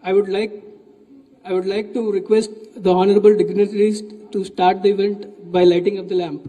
I would like to request the honorable dignitaries to start the event by lighting up the lamp.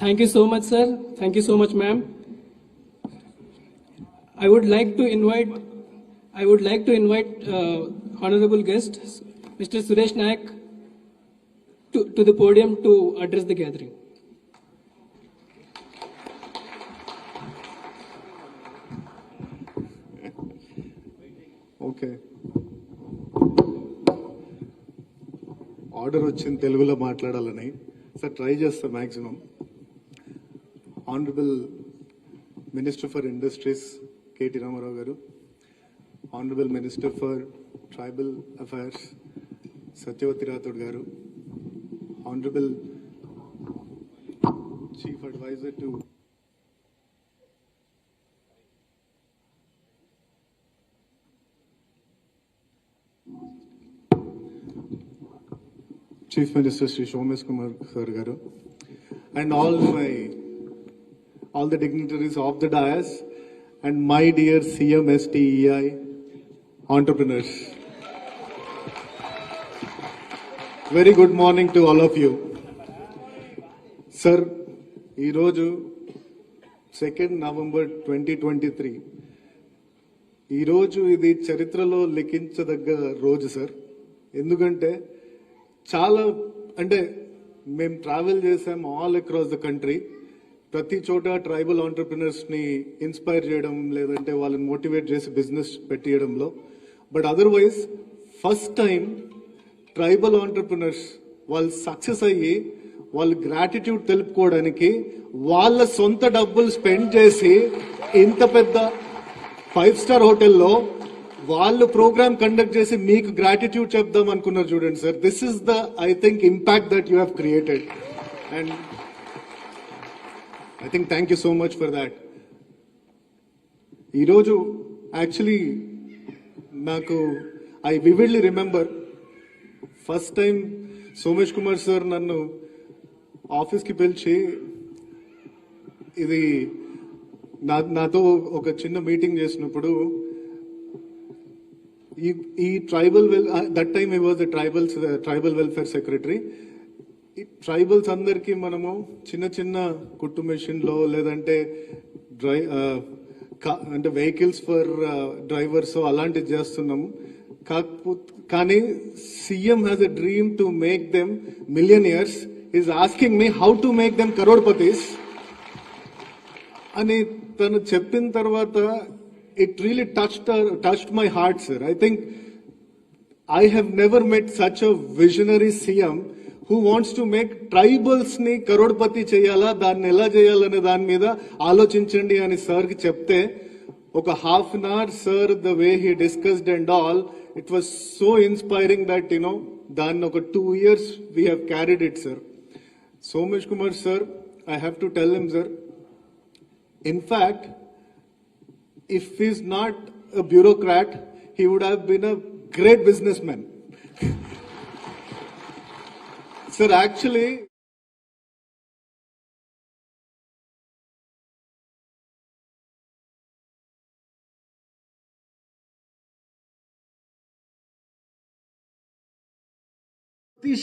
Thank you so much, sir. Thank you so much, ma'am. I would like to invite honorable guest, Mr. Suresh Nayak, to the podium to address the gathering. Okay. Order వచ్చిన తెలుగులో మాట్లాడాలని sir try చేస్తా maximum. Honorable Minister for Industries KT Ramarao garu, Honorable Minister for Tribal Affairs Satyavathi Rathod garu, Honorable Chief Advisor to Chief Minister Sri Shomesh Kumar Sir garu, and all the dignitaries of the dais, and my dear CMSTEI entrepreneurs. Very good morning to all of you. Sir, ee roju 2nd November 2023. ఈ రోజు ఇది చరిత్రలో లిఖించదగ్గ రోజు sir. ఎందుకంటే చాలా మేము travel చేసాం all across the country. ప్రతి చోట ట్రైబల్ ఆంటర్ప్రినర్స్ ని ఇన్స్పైర్ చేయడం, లేదంటే వాళ్ళని మోటివేట్ చేసి బిజినెస్ పెట్టియడంలో. But otherwise first time tribal entrepreneurs వాళ్ళు సక్సెస్ అయ్యి వాళ్ళు గ్రాటిట్యూడ్ తెలుపుకోవడానికి వాళ్ళ సొంత డబ్బులు స్పెండ్ చేసి ఇంత పెద్ద 5-star హోటల్లో వాళ్ళు ప్రోగ్రామ్ కండక్ట్ చేసి మీకు గ్రాటిట్యూడ్ చెప్దాం అనుకున్నారు చూడండి sir. This is the I think impact that you have created, and I think thank you so much for that. ఈ రోజు యాక్చువల్లీ నాకు I vividly remember first time Somesh Kumar sir నన్ను ఆఫీస్కి పిలిచి ఇది నాతో ఒక చిన్న మీటింగ్ చేసినప్పుడు ఈ tribal that time I was the tribal welfare secretary. Tribals అందరికీ మనము చిన్న చిన్న కుట్టు మెషిన్లో లేదంటే అంటే వెహికల్స్ ఫర్ డ్రైవర్స్ అలాంటివి చేస్తున్నాము. కానీ CM has a dream to make them millionaires. Is asking me how to make them కరోడ్పతీస్ అని తను చెప్పిన తర్వాత it really touched my heart sir. I think I have never met such a visionary CM who wants to make tribals ni karodpati cheyala, danni ela cheyalane dani meeda aloచించండి అని sir ki చెప్తే ఒక half an hour sir the way he discussed and all, it was so inspiring that దాన్ని ఒక 2 years we have carried it, sir. Somesh Kumar sir, I have to tell him, sir, in fact, if he's not a bureaucrat, he would have been a great businessman. Sir, actually, the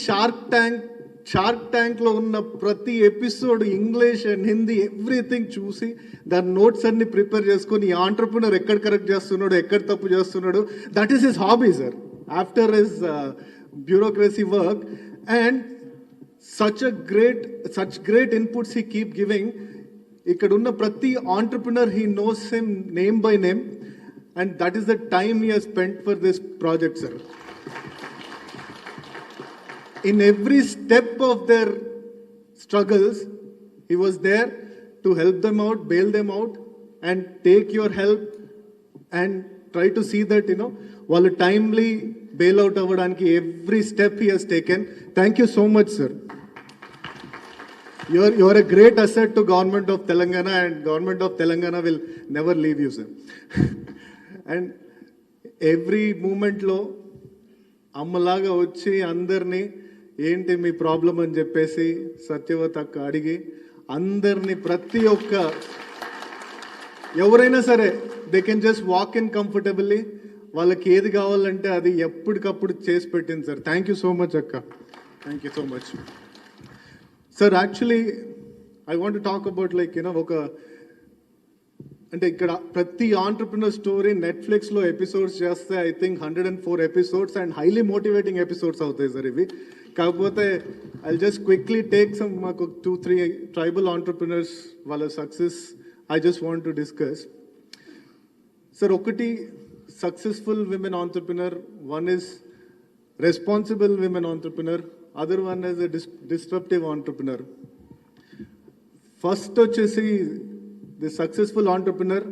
shark tank లో ఉన్న ప్రతి episode English and Hindi everything చూసి దాని notes అన్ని prepare చేసుకుని ఈ entrepreneur ఎక్కడ correct చేస్తున్నాడు, ఎక్కడ తప్పు చేస్తున్నాడు, that is his hobby, sir, after his bureaucracy work. And such great inputs he keep giving. ఇక్కడ ఉన్న ప్రతి entrepreneur he knows him name by name, and that is the time he has spent for this project, sir. In every step of their struggles, he was there to help them out, bail them out, and take your help and try to see that, while timely bail out avvadaniki every step he has taken. Thank you so much, sir. You are a great asset to government of Telangana, and government of Telangana will never leave you, sir. And every moment lo అమ్మలాగా వచ్చి అందరినీ ఏంటి మీ problem అని చెప్పేసి సత్యవతి అక్క అడిగి అందరినీ ప్రతి ఒక్క ఎవరైనా సరే they can just walk in comfortably, వాళ్ళకి ఏది కావాలంటే అది ఎప్పటికప్పుడు చేసి పెట్టింది, sir. Thank you so much అక్క, thank you so much. Sir, actually I want talk about ఒక అంటే ఇక్కడ ప్రతి ఆంటర్ప్రినర్ స్టోరీ నెట్ఫ్లిక్స్లో ఎపిసోడ్స్ చేస్తే I think 104 episodes and highly motivating episodes అవుతాయి, సార్ ఇవి. కాకపోతే I just quickly take some మాకు 2-3 ట్రైబల్ ఆంటర్ప్రినర్స్ వాళ్ళ success I just want to discuss. Sir, ఒకటి successful women entrepreneur, one is responsible women entrepreneur, other one is a disruptive entrepreneur. First వచ్చేసి the successful entrepreneur,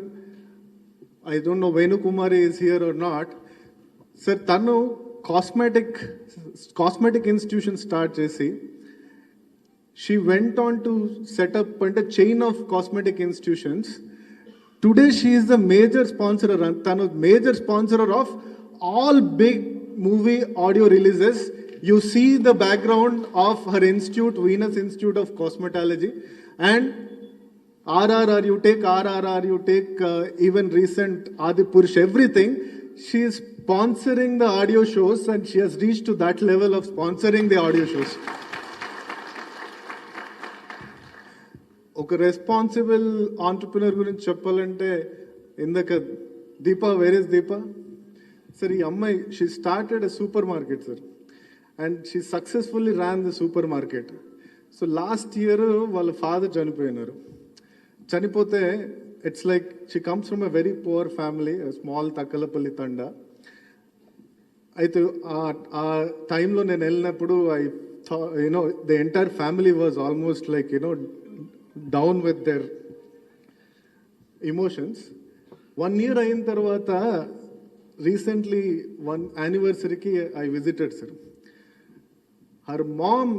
I don't know Venu Kumari is here or not, sir. Tanu cosmetic institution start chesi, she went on to set up a chain of cosmetic institutions. Today she is the major sponsor, tanu major sponsor of all big movie audio releases. You see the background of her institute, Venus Institute of Cosmetology, and RRR, you take RRR, you take even recent Adipurush, everything. She is sponsoring the audio shows, and she has reached to that level of sponsoring the audio shows. ఒక responsible entrepreneur గురించి చెప్పాలంటే ఇందాక Deepa, where is Deepa? Sir, ఈ అమ్మాయి she started a super market, sir, and she successfully ran the super market. So last year వాళ్ళ father చనిపోయినారు. చనిపోతే it's like she comes from a very poor family, small Takkalapalli Thanda. అయితే ఆ టైంలో నేను వెళ్ళినప్పుడు the entire family was almost like down with their emotions. 1 year అయిన తర్వాత recently 1 anniversary I visited, sir. Her mom,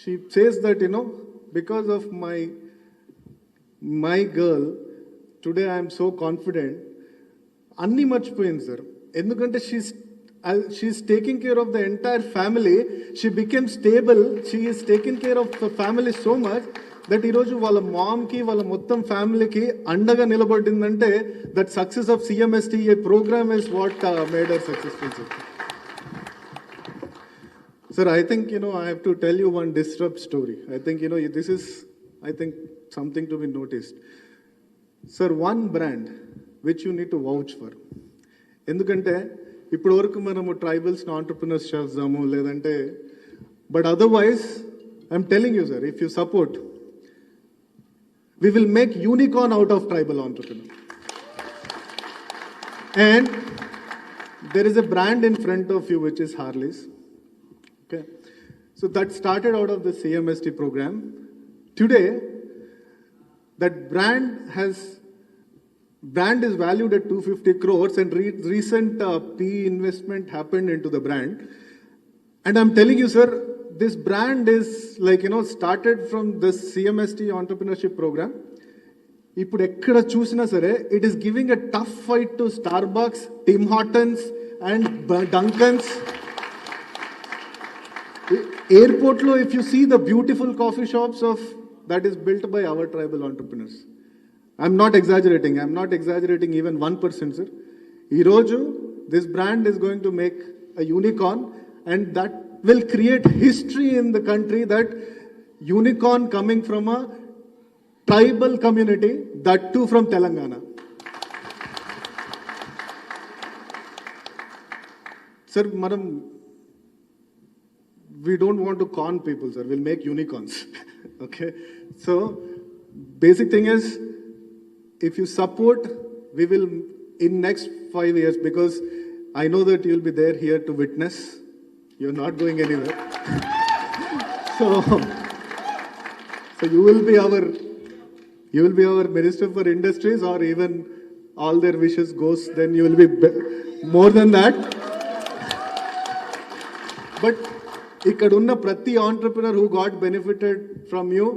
she says that because of my girl today I'm so confident. అన్నీ మర్చిపోయింది, sir. ఎందుకంటే she is taking care of the entire family. She became stable. She is taking care of the family so much that ఈరోజు వాళ్ళ మామ్కి, వాళ్ళ మొత్తం ఫ్యామిలీకి అండగా నిలబడిందంటే that success of CMSTEI program is what made her successful, sir. Sir, I think I have to tell you one disrupt story. I think this is something to be noticed. Sir, one brand which you need to vouch for. ఎందుకంటే ఇప్పటి వరకు మనము ట్రైబల్స్ని entrepreneurs చేద్దాము లేదంటే, but otherwise I'm telling you, sir, if you support, we will make unicorn out of tribal entrepreneur. And there is a brand in front of you which is Harley's. Okay, so that started out of the CMST program. Today, that brand is valued at 250 crores, and recent PE investment happened into the brand. And I'm telling you, sir, this brand is like, started from this CMST entrepreneurship program. ఇప్పుడు ఎక్కడ చూసినా సరే it is giving a tough fight to Starbucks, Tim Hortons and Dunkin's. Airport lo, if you see the beautiful coffee shops that is built by our tribal entrepreneurs. I'm not exaggerating even 1%, sir. Iroju, this brand is going to make a unicorn, and that will create history in the country, that unicorn coming from a tribal community, that too from Telangana. Sir, madam, we don't want to con people, sir. We'll make unicorns. Okay? So, basic thing is, if you support, we will, in next 5 years, because I know that you'll be there here to witness. You're not going anywhere. So you will be our Minister for Industries, or even all their wishes goes, then you will be more than that. But ikkadunna prati entrepreneur who got benefited from you,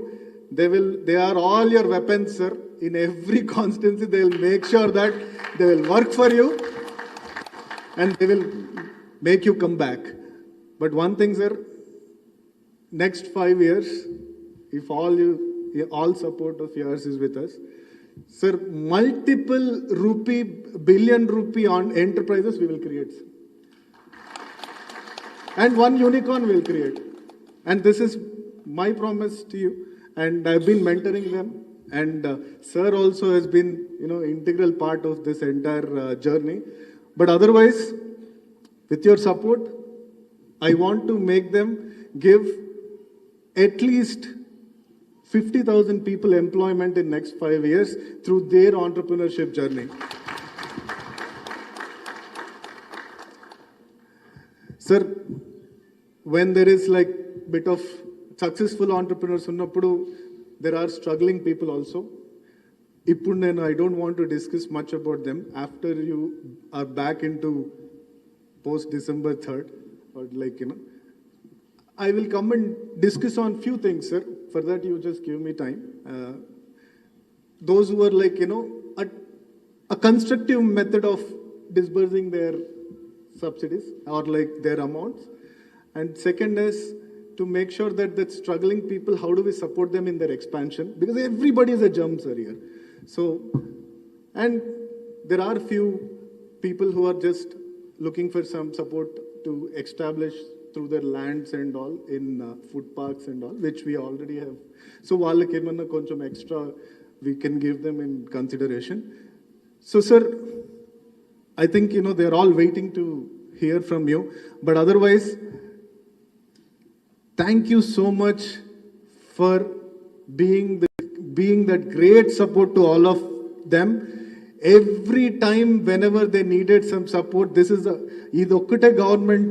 they are all your weapons, sir. In every constituency, they will make sure that they will work for you and they will make you come back. But one thing, sir, next 5 years, if all support of yours is with us, sir, multiple billion rupee on enterprises we will create, sir. And one unicorn will create. And this is my promise to you. And I've been mentoring them. And sir also has been, integral part of this entire journey. But otherwise, with your support, I want to make them give at least 50,000 people employment in next 5 years through their entrepreneurship journey. Sir, when there is like bit of successful entrepreneurs unnappudu, there are struggling people also. Ippudu I don't want to discuss much about them. After you are back into post December 3rd, or I will come and discuss on few things, sir. For that, you just give me time. Those who are a constructive method of disbursing their subsidies or their amounts. And second is to make sure that struggling people, how do we support them in their expansion? Because everybody is a germ, sir, here. So, and there are few people who are just looking for some support to establish through their lands and all in food parks and all, which we already have. So, వాళ్ళకి ఏమన్నా కొంచెం extra, we can give them in consideration. So, sir, I think, they're all waiting to hear from you. But otherwise, thank you so much for being that great support to all of them. Every time, whenever they needed some support, this is the okkate government,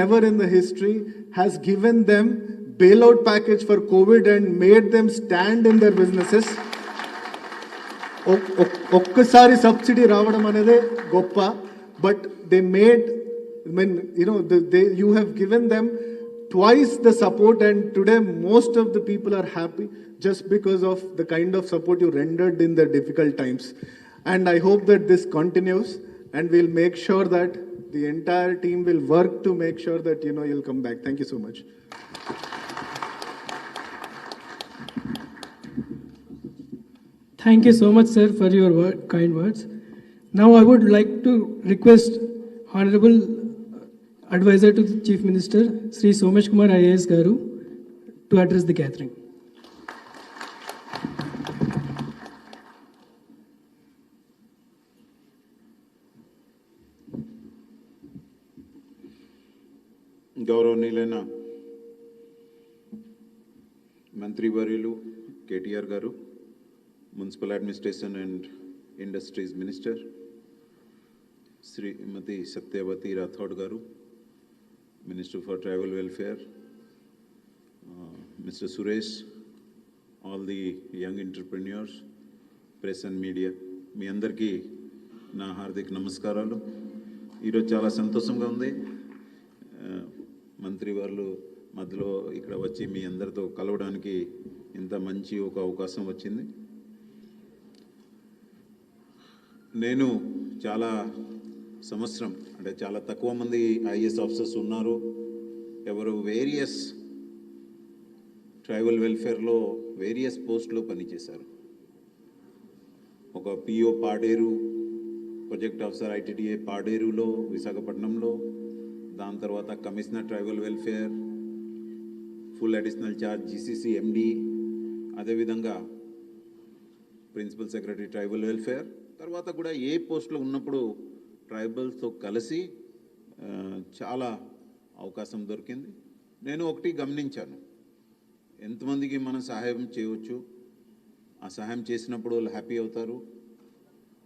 never in the history, has given them bailout package for COVID and made them stand in their businesses. ఒక్కసారి subsidy రావడం అనేది గొప్ప, but they made, you have given them twice the support, and today most of the people are happy just because of the kind of support you rendered in the difficult times. And I hope that this continues, and we'll make sure that the entire team will work to make sure that you'll come back. Thank you so much. Thank you so much, sir, for your kind words. Now I would like to request Honorable Advisor to the Chief Minister, Sri Somesh Kumar IAS Garu, to address the gathering. గౌరవనీయులైన మంత్రివర్యులు కేటీఆర్ గారు, municipal administration and industries minister, Srimati Satyavathi Rathod garu, Minister for Tribal Welfare, Mr. Suresh, all the young entrepreneurs, press and media, మీ అందరికీ నా హార్దిక నమస్కారాలు. ఈరోజు చాలా సంతోషంగా ఉంది. మంత్రి వాళ్ళు మధ్యలో ఇక్కడ వచ్చి మీ అందరితో కలవడానికి ఇంత మంచి ఒక అవకాశం వచ్చింది. నేను చాలా సంవత్సరం అంటే చాలా తక్కువ మంది ఐఏఎస్ ఆఫీసర్స్ ఉన్నారు. ఎవరు వేరియస్ ట్రైబల్ వెల్ఫేర్లో వేరియస్ పోస్టులో పనిచేశారు. ఒక PO Paderu, project officer ITDA పాడేరులో విశాఖపట్నంలో, దాని తర్వాత commissioner tribal welfare, full additional charge GCC MD, అదేవిధంగా ప్రిన్సిపల్ సెక్రటరీ ట్రైబల్ వెల్ఫేర్. తర్వాత కూడా ఏ పోస్ట్లో ఉన్నప్పుడు ట్రైబల్స్తో కలిసి చాలా అవకాశం దొరికింది. నేను ఒకటి గమనించాను, ఎంతమందికి మనం సహాయం చేయవచ్చు, ఆ సహాయం చేసినప్పుడు వాళ్ళు హ్యాపీ అవుతారు.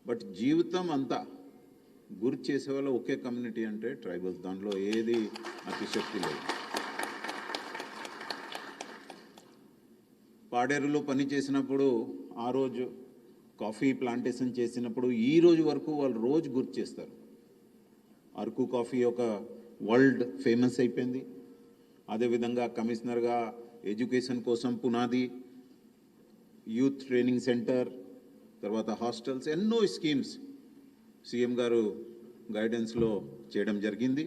బట్ జీవితం అంతా గురి చేసే వాళ్ళ ఒకే కమ్యూనిటీ అంటే ట్రైబల్స్. దాంట్లో ఏది అతిశక్తి లేదు. పాడేరులో పని చేసినప్పుడు, ఆ రోజు కాఫీ ప్లాంటేషన్ చేసినప్పుడు ఈ రోజు వరకు వాళ్ళు రోజు గుర్తు చేస్తారు. అరకు కాఫీ ఒక వరల్డ్ ఫేమస్ అయిపోయింది. అదేవిధంగా కమిషనర్గా ఎడ్యుకేషన్ కోసం పునాది, యూత్ ట్రైనింగ్ సెంటర్, తర్వాత హాస్టల్స్, ఎన్నో స్కీమ్స్ సీఎం గారు గైడెన్స్లో చేయడం జరిగింది.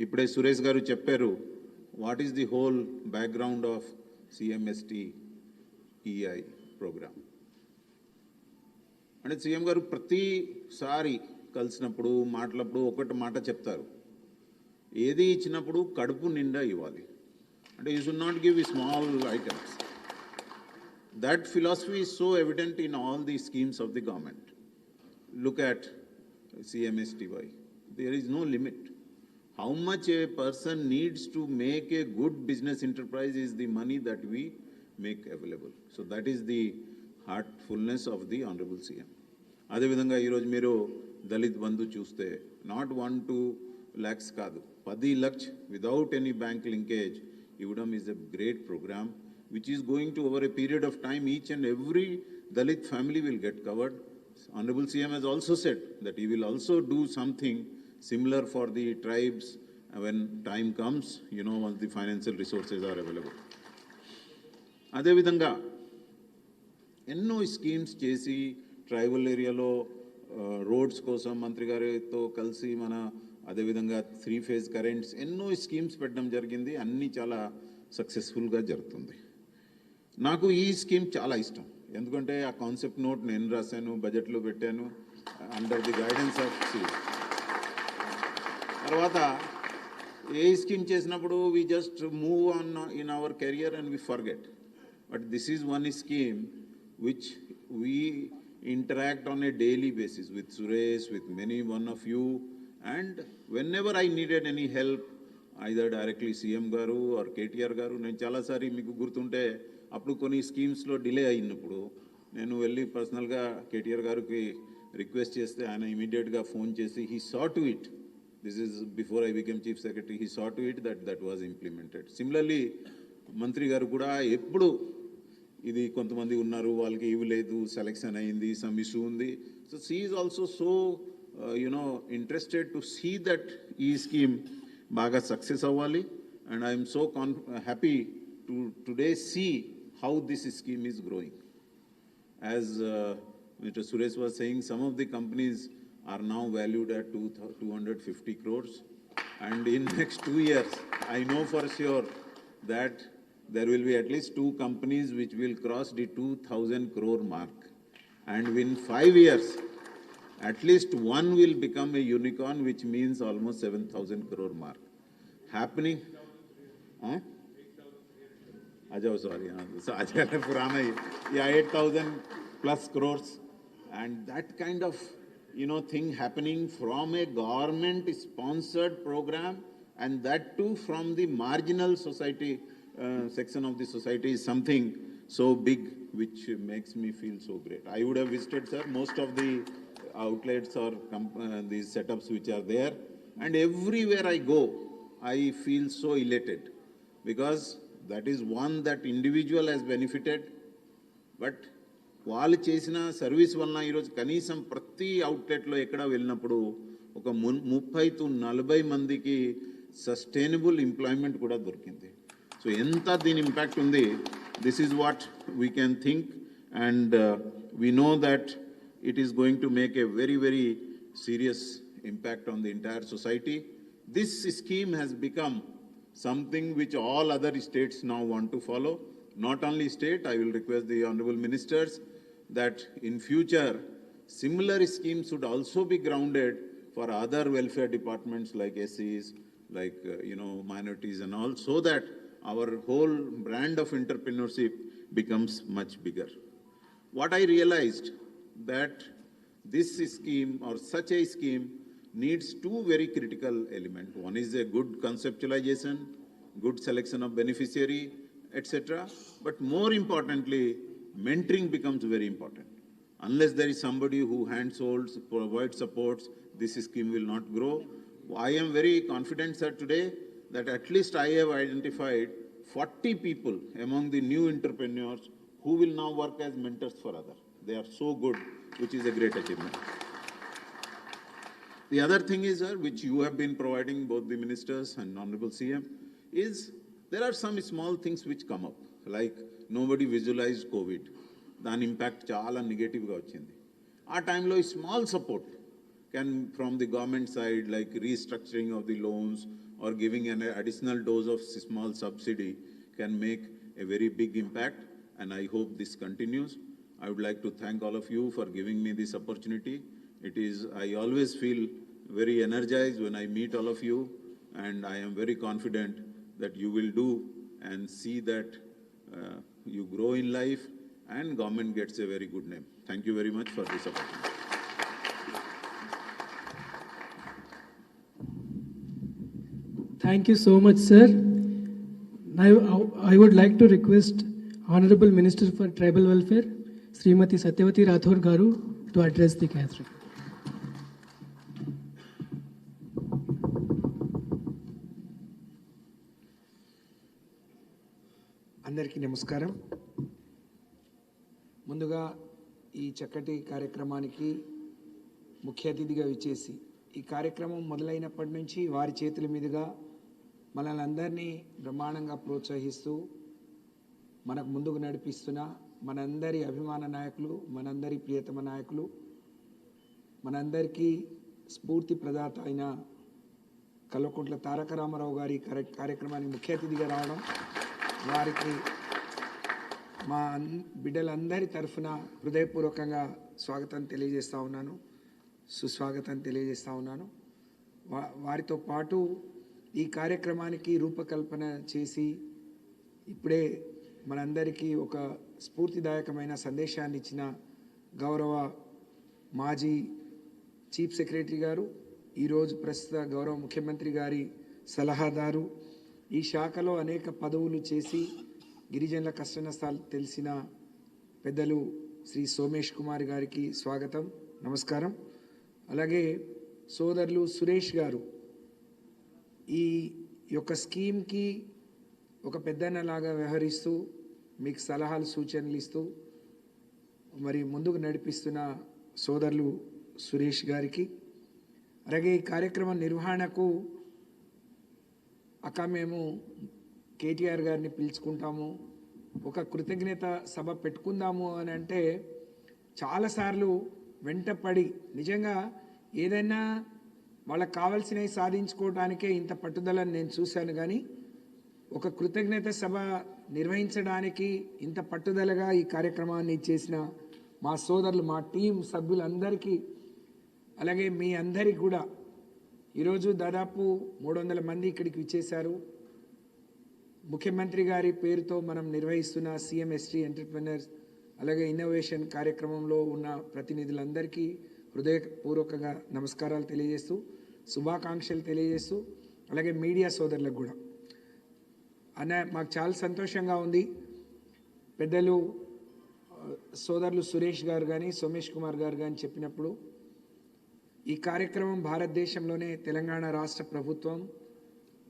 ఇప్పుడే సురేష్ గారు చెప్పారు what is the whole background of CMSTEI programme. అంటే సీఎం గారు ప్రతిసారి కలిసినప్పుడు మాట్లాడినప్పుడు ఒకటి మాట చెప్తారు, ఏది ఇచ్చినప్పుడు కడుపు నిండా ఇవ్వాలి. అంటే you should not give small items. That philosophy is so evident in all the schemes of the government. Look at CMSTEI. There is no limit. How much a person needs to make a good business enterprise is the money that we make available. So that is the heartfulness of the Honorable CM. అదేవిధంగా ఈరోజు మీరు దళిత్ బంధు చూస్తే not 1-2 lakhs కాదు, 10 lakhs without any bank linkage ఇవ్వడం is a great program which is going to, over a period of time, each and every Dalit family will get covered. Honorable CM has also said that he will also do something similar for the tribes when time comes, once the financial resources are available. అదేవిధంగా ఎన్నో schemes చేసి tribal ఏరియాలో roads కోసం మంత్రి గారితో కలిసి అదేవిధంగా 3-phase currents ఎన్నో స్కీమ్స్ పెట్టడం జరిగింది. అన్నీ చాలా సక్సెస్ఫుల్గా జరుగుతుంది. నాకు ఈ స్కీమ్ చాలా ఇష్టం, ఎందుకంటే ఆ కాన్సెప్ట్ నోట్ నేను రాశాను, బడ్జెట్లో పెట్టాను, under the guidance of CM. తర్వాత ఏ స్కీమ్ చేసినప్పుడు we just move on in our career and we forget. But this is one scheme which we interact on a daily basis with Suresh, with one of you, and whenever I needed any help, either directly CM గారు or KTR గారు, నేను చాలాసారి మీకు గుర్తుంటే అప్పుడు కొన్ని స్కీమ్స్లో delay అయినప్పుడు నేను వెళ్ళి పర్సనల్గా కేటీఆర్ గారికి రిక్వెస్ట్ చేస్తే ఆయన ఇమీడియట్గా ఫోన్ చేసి he saw to it. This is before I became chief secretary. He saw to it that was implemented. Similarly మంత్రి గారు కూడా ఎప్పుడు ఇది కొంతమంది ఉన్నారు వాళ్ళకి ఇవి లేదు, సెలెక్షన్ అయింది, సమ్ ఇష్యూ ఉంది. So she is also so interested to see that ఈ స్కీమ్ బాగా సక్సెస్ అవ్వాలి. And I'm so happy to today see how this scheme is growing. As Mr. Suresh was saying, some of the companies are now valued at 250 crores. And in next 2 years, I know for sure that there will be at least 2 companies which will cross the 2,000 crore mark. And in 5 years, at least one will become a unicorn, which means almost 7,000 crore mark. Happening? Huh? Sorry, so Purana, yeah, 8,000 plus crores, and that kind of thing happening from a government-sponsored program, and that too from the marginal society section of the society, is something so big which makes me feel so great. I would have visited, sir, most of the outlets or these setups which are there. And everywhere I go, I feel so elated because that is one that individual has benefited. But వాళ్ళు చేసిన service వలన ఈరోజు కనీసం ప్రతి అవుట్లెట్లో ఎక్కడ వెళ్ళినప్పుడు ఒక 30-40 మందికి సస్టైనబుల్ ఎంప్లాయ్మెంట్ కూడా దొరికింది. సో ఎంత దీని ఇంపాక్ట్ ఉంది, this is what we can think and we know that it is going to make a very very serious impact on the entire society. This scheme has become something which all other states now want to follow. Not only state, I will request the honorable ministers that in future similar schemes should also be grounded for other welfare departments like SCs, like minorities and all, so that our whole brand of entrepreneurship becomes much bigger. What I realized that this scheme or such a scheme needs two very critical elements. One is a good conceptualization, good selection of beneficiary, etc. But more importantly, mentoring becomes very important. Unless there is somebody who handholds, provides supports, this scheme will not grow. I am very confident, sir, today that at least I have identified 40 people among the new entrepreneurs who will now work as mentors for others. They are so good, which is a great achievement. The other thing is, sir, which you have been providing, both the ministers and Honorable CM, is there are some small things which come up, like nobody visualized COVID. That impact chala negative ga vachindi. Our time lo small support can from the government side, like restructuring of the loans or giving an additional dose of small subsidy, can make a very big impact. And I hope this continues. I would like to thank all of you for giving me this opportunity. I always feel very energized when I meet all of you, and I am very confident that you will do and see that you grow in life and government gets a very good name. Thank you very much for this opportunity. Thank you so much, sir. Now, I would like to request Honorable Minister for Tribal Welfare, Srimati Satyavathi Rathod Garu, to address the gathering. అందరికీ నమస్కారం. ముందుగా ఈ చక్కటి కార్యక్రమానికి ముఖ్య అతిథిగా విచ్చేసి ఈ కార్యక్రమం మొదలైనప్పటి నుంచి వారి చేతుల మీదుగా మనల్ని అందరినీ బ్రహ్మాండంగా ప్రోత్సహిస్తూ మనకు ముందుకు నడిపిస్తున్న మనందరి అభిమాన నాయకులు, మనందరి ప్రియతమ నాయకులు, మనందరికీ స్ఫూర్తి ప్రదాత అయిన కల్వకుంట్ల తారక రామారావు గారి కార్యక్రమానికి ముఖ్య అతిథిగా రావడం, వారికి మా బిడ్డలందరి తరఫున హృదయపూర్వకంగా స్వాగతం తెలియజేస్తూ ఉన్నాను, సుస్వాగతం తెలియజేస్తూ ఉన్నాను. వారితో పాటు ఈ కార్యక్రమానికి రూపకల్పన చేసి ఇప్పుడే మనందరికీ ఒక స్ఫూర్తిదాయకమైన సందేశాన్ని ఇచ్చిన గౌరవ మాజీ చీఫ్ సెక్రటరీ గారు, ఈరోజు ప్రస్తుత గౌరవ ముఖ్యమంత్రి గారి సలహాదారు, ఈ శాఖలో అనేక పదవులు చేసి గిరిజనుల కష్ట నష్టాలు తెలిసిన పెద్దలు శ్రీ సోమేష్ కుమార్ గారికి స్వాగతం, నమస్కారం. అలాగే సోదరులు సురేష్ గారు ఈ యొక్క స్కీమ్కి ఒక పెద్దన్నలాగా వ్యవహరిస్తూ మీకు సలహాలు సూచనలు ఇస్తూ మరి ముందుకు నడిపిస్తున్న సోదరులు సురేష్ గారికి, అలాగే ఈ కార్యక్రమం నిర్వహణకు మేము కేటీఆర్ గారిని పిలుచుకుంటాము, ఒక కృతజ్ఞత సభ పెట్టుకుందాము అని అంటే చాలాసార్లు వెంటపడి నిజంగా ఏదైనా వాళ్ళకి కావాల్సినవి సాధించుకోవడానికే ఇంత పట్టుదలని నేను చూశాను. కానీ ఒక కృతజ్ఞత సభ నిర్వహించడానికి ఇంత పట్టుదలగా ఈ కార్యక్రమాన్ని చేసిన మా సోదరులు, మా టీం సభ్యులందరికీ, అలాగే మీ అందరికీ కూడా ఈరోజు దాదాపు 300 మంది ఇక్కడికి విచ్చేశారు. ముఖ్యమంత్రి గారి పేరుతో మనం నిర్వహిస్తున్న CMSTEI ఎంటర్‌ప్రెన్యూర్స్ అలాగే ఇన్నోవేషన్ కార్యక్రమంలో ఉన్న ప్రతినిధులందరికీ హృదయపూర్వకంగా నమస్కారాలు తెలియజేస్తూ, శుభాకాంక్షలు తెలియజేస్తూ, అలాగే మీడియా సోదరులకు కూడా మాకు చాలా సంతోషంగా ఉంది. పెద్దలు సోదరులు సురేష్ గారు కానీ సోమేష్ కుమార్ గారు కానీ చెప్పినప్పుడు ఈ కార్యక్రమం భారతదేశంలోనే తెలంగాణ రాష్ట్ర ప్రభుత్వం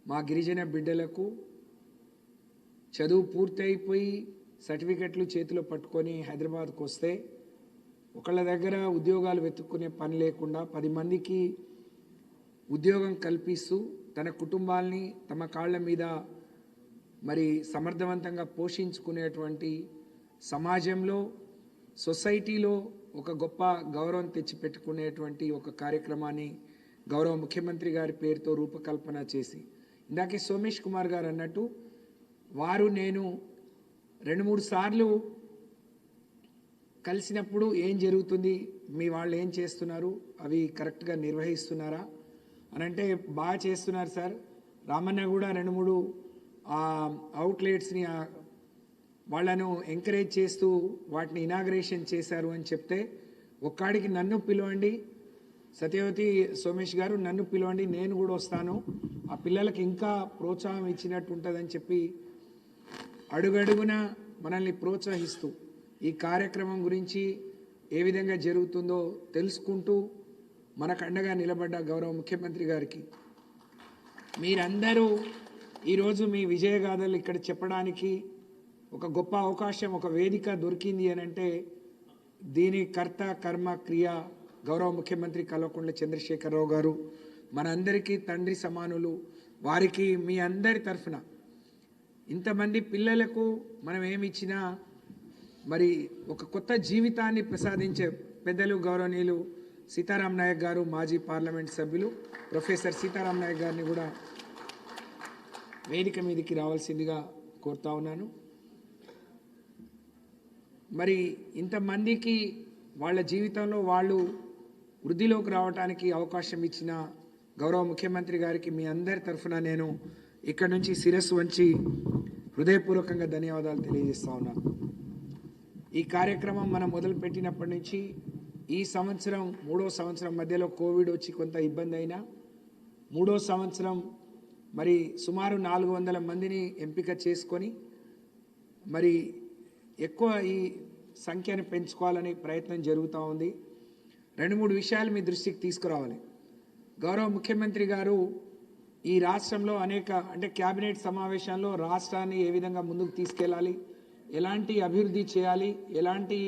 మా గిరిజన బిడ్డలకు చదువు పూర్తయిపోయి సర్టిఫికెట్లు చేతిలో పట్టుకొని హైదరాబాద్కు వస్తే ఒకళ్ళ దగ్గర ఉద్యోగాలు వెతుక్కునే పని లేకుండా 10 మందికి ఉద్యోగం కల్పిస్తూ తన కుటుంబాల్ని తమ కాళ్ళ మీద మరి సమర్థవంతంగా పోషించుకునేటువంటి సమాజంలో సొసైటీలో ఒక గొప్ప గౌరవం తెచ్చిపెట్టుకునేటువంటి ఒక కార్యక్రమాన్ని గౌరవ ముఖ్యమంత్రి గారి పేరుతో రూపకల్పన చేసి ఇందాకే సోమేష్ కుమార్ గారు అన్నట్టు వారు నేను 2-3 సార్లు కలిసినప్పుడు ఏం జరుగుతుంది, మీ వాళ్ళు ఏం చేస్తున్నారు, అవి కరెక్ట్గా నిర్వహిస్తున్నారా అని అంటే బాగా చేస్తున్నారు సార్. రామన్న కూడా 2-3 అవుట్లెట్స్ని వాళ్ళను ఎంకరేజ్ చేస్తూ వాటిని ఇనాగ్రేషన్ చేశారు అని చెప్తే ఒక్కడికి నన్ను పిలవండి సత్యవతి సోమేష్ గారు, నన్ను పిలవండి, నేను కూడా వస్తాను, ఆ పిల్లలకి ఇంకా ప్రోత్సాహం ఇచ్చినట్టు ఉంటుందని చెప్పి అడుగడుగున మనల్ని ప్రోత్సహిస్తూ ఈ కార్యక్రమం గురించి ఏ విధంగా జరుగుతుందో తెలుసుకుంటూ మనకు అండగా నిలబడ్డ గౌరవ ముఖ్యమంత్రి గారికి మీరందరూ ఈరోజు మీ విజయగాథలు ఇక్కడ చెప్పడానికి ఒక గొప్ప అవకాశం, ఒక వేదిక దొరికింది అని అంటే దీని కర్త కర్మ క్రియ గౌరవ ముఖ్యమంత్రి కల్వకుంట్ల చంద్రశేఖరరావు గారు, మనందరికీ తండ్రి సమానులు. వారికి మీ అందరి తరఫున ఇంతమంది పిల్లలకు మనం ఏమిచ్చినా మరి ఒక కొత్త జీవితాన్ని ప్రసాదించే పెద్దలు గౌరవనీయులు సీతారాం నాయక్ గారు, మాజీ పార్లమెంట్ సభ్యులు ప్రొఫెసర్ సీతారాం నాయక్ గారిని కూడా వేదిక మీదకి రావాల్సిందిగా కోరుతా ఉన్నాను. మరి ఇంతమందికి వాళ్ళ జీవితంలో వాళ్ళు వృద్ధిలోకి రావడానికి అవకాశం ఇచ్చిన గౌరవ ముఖ్యమంత్రి గారికి మీ అందరి తరఫున నేను ఇక్కడ నుంచి శిరస్సు వంచి హృదయపూర్వకంగా ధన్యవాదాలు తెలియజేస్తా ఉన్నాను. ఈ కార్యక్రమం మనం మొదలుపెట్టినప్పటి నుంచి ఈ సంవత్సరం 3వ సంవత్సరం మధ్యలో కోవిడ్ వచ్చి కొంత ఇబ్బంది అయినా 3వ సంవత్సరం మరి సుమారు 400 మందిని ఎంపిక చేసుకొని మరి ఎక్కువ ఈ సంఖ్యను పెంచుకోవాలని ప్రయత్నం జరుగుతూ ఉంది. 2-3 విషయాలు మీ దృష్టికి తీసుకురావాలి. గౌరవ ముఖ్యమంత్రి గారు ఈ రాష్ట్రంలో అంటే క్యాబినెట్ సమావేశాల్లో రాష్ట్రాన్ని ఏ విధంగా ముందుకు తీసుకెళ్ళాలి, ఎలాంటి అభివృద్ధి చేయాలి, ఎలాంటి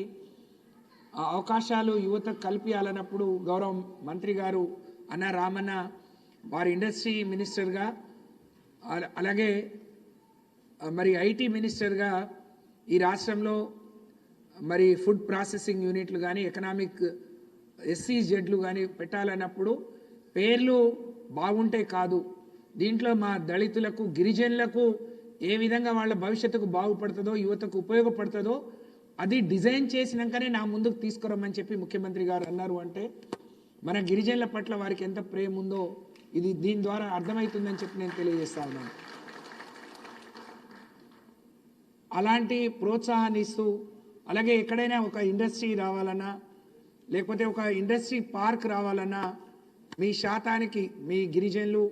అవకాశాలు యువతకు కల్పించాలన్నప్పుడు గౌరవ మంత్రి గారు అన్న రామన్న వారి ఇండస్ట్రీ మినిస్టర్గా అలాగే మరి ఐటీ మినిస్టర్గా ఈ రాష్ట్రంలో మరి ఫుడ్ ప్రాసెసింగ్ యూనిట్లు కానీ ఎకనామిక్ SEZలు కానీ పెట్టాలన్నప్పుడు పేర్లు బాగుంటే కాదు, దీంట్లో మా దళితులకు గిరిజనులకు ఏ విధంగా వాళ్ళ భవిష్యత్తుకు బాగుపడుతుందో యువతకు ఉపయోగపడుతుందో అది డిజైన్ చేసినాకనే నా ముందుకు తీసుకురమ్మని చెప్పి ముఖ్యమంత్రి గారు అన్నారు. అంటే మన గిరిజనుల పట్ల వారికి ఎంత ప్రేమ ఉందో ఇది దీని ద్వారా అర్థమవుతుందని చెప్పి నేను తెలియజేస్తా ఉన్నాను. అలాంటి ప్రోత్సాహాన్ని ఇస్తూ అలాగే ఎక్కడైనా ఒక ఇండస్ట్రీ రావాలన్నా లేకపోతే ఒక ఇండస్ట్రీ పార్క్ రావాలన్నా మీ శాతానికి మీ గిరిజనులు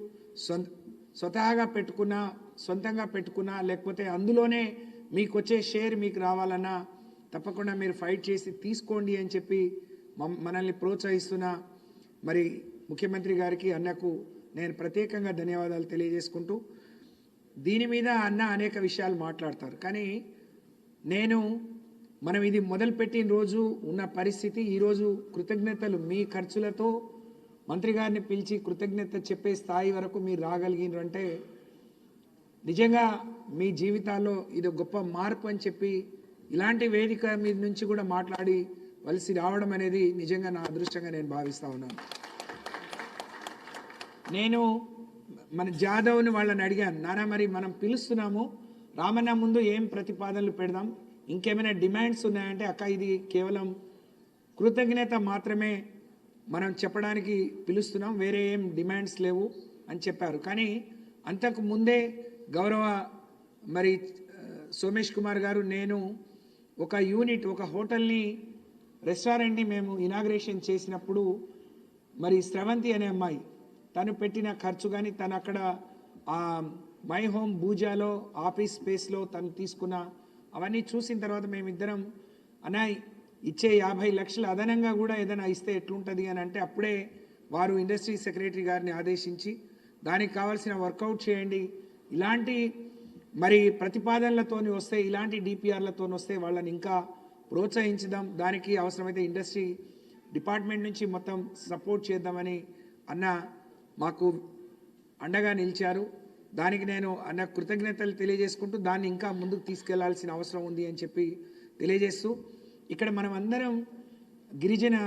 స్వతహాగా పెట్టుకున్నా సొంతంగా పెట్టుకున్నా లేకపోతే అందులోనే మీకు వచ్చే షేర్ మీకు రావాలన్నా తప్పకుండా మీరు ఫైట్ చేసి తీసుకోండి అని చెప్పి మనల్ని ప్రోత్సహిస్తున్న మరి ముఖ్యమంత్రి గారికి అన్నకు నేను ప్రత్యేకంగా ధన్యవాదాలు తెలియజేసుకుంటూ దీని మీద అన్న అనేక విషయాలు మాట్లాడతారు. కానీ మనం ఇది మొదలుపెట్టిన రోజు ఉన్న పరిస్థితి ఈరోజు కృతజ్ఞతలు మీ ఖర్చులతో మంత్రి గారిని పిలిచి కృతజ్ఞత చెప్పే స్థాయి వరకు మీరు రాగలిగినారు అంటే నిజంగా మీ జీవితాల్లో ఇది గొప్ప మార్పు అని చెప్పి ఇలాంటి వేదిక మీద నుంచి కూడా మాట్లాడి వలసి రావడం అనేది నిజంగా నా అదృష్టంగా నేను భావిస్తా ఉన్నాను. నేను మన జాదవ్ని వాళ్ళని అడిగాను, నాన్న మరి మనం పిలుస్తున్నాము రామన్న ముందు ఏం ప్రతిపాదనలు పెడదాం, ఇంకేమైనా డిమాండ్స్ ఉన్నాయంటే అక్క ఇది కేవలం కృతజ్ఞత మాత్రమే మనం చెప్పడానికి పిలుస్తున్నాం, వేరే ఏం డిమాండ్స్ లేవు అని చెప్పారు. కానీ అంతకు ముందే గౌరవ మరి సోమేష్ కుమార్ గారు నేను ఒక యూనిట్ ఒక హోటల్ని రెస్టారెంట్ని మేము ఇనాగ్రేషన్ చేసినప్పుడు మరి స్రవంతి అనే అమ్మాయి తను పెట్టిన ఖర్చు కానీ తను అక్కడ మై హోమ్ బూజాలో ఆఫీస్ స్పేస్లో తను తీసుకున్న అవన్నీ చూసిన తర్వాత మేమిద్దరం అన్న ఇచ్చే 50 లక్షలు అదనంగా కూడా ఏదైనా ఇస్తే ఎట్లుంటుంది అని అంటే అప్పుడే వారు ఇండస్ట్రీ సెక్రటరీ గారిని ఆదేశించి దానికి కావాల్సిన వర్కౌట్ చేయండి, ఇలాంటి మరి ప్రతిపాదనలతోని వస్తే, ఇలాంటి డిపిఆర్లతో వస్తే వాళ్ళని ఇంకా ప్రోత్సహించుదాం, దానికి అవసరమైతే ఇండస్ట్రీ డిపార్ట్మెంట్ నుంచి మొత్తం సపోర్ట్ చేద్దామని అన్న మాకు అండగా నిలిచారు. దానికి నేను అన్న కృతజ్ఞతలు తెలియజేసుకుంటూ దాన్ని ఇంకా ముందుకు తీసుకెళ్లాల్సిన అవసరం ఉంది అని చెప్పి తెలియజేస్తూ, ఇక్కడ మనం అందరం గిరిజన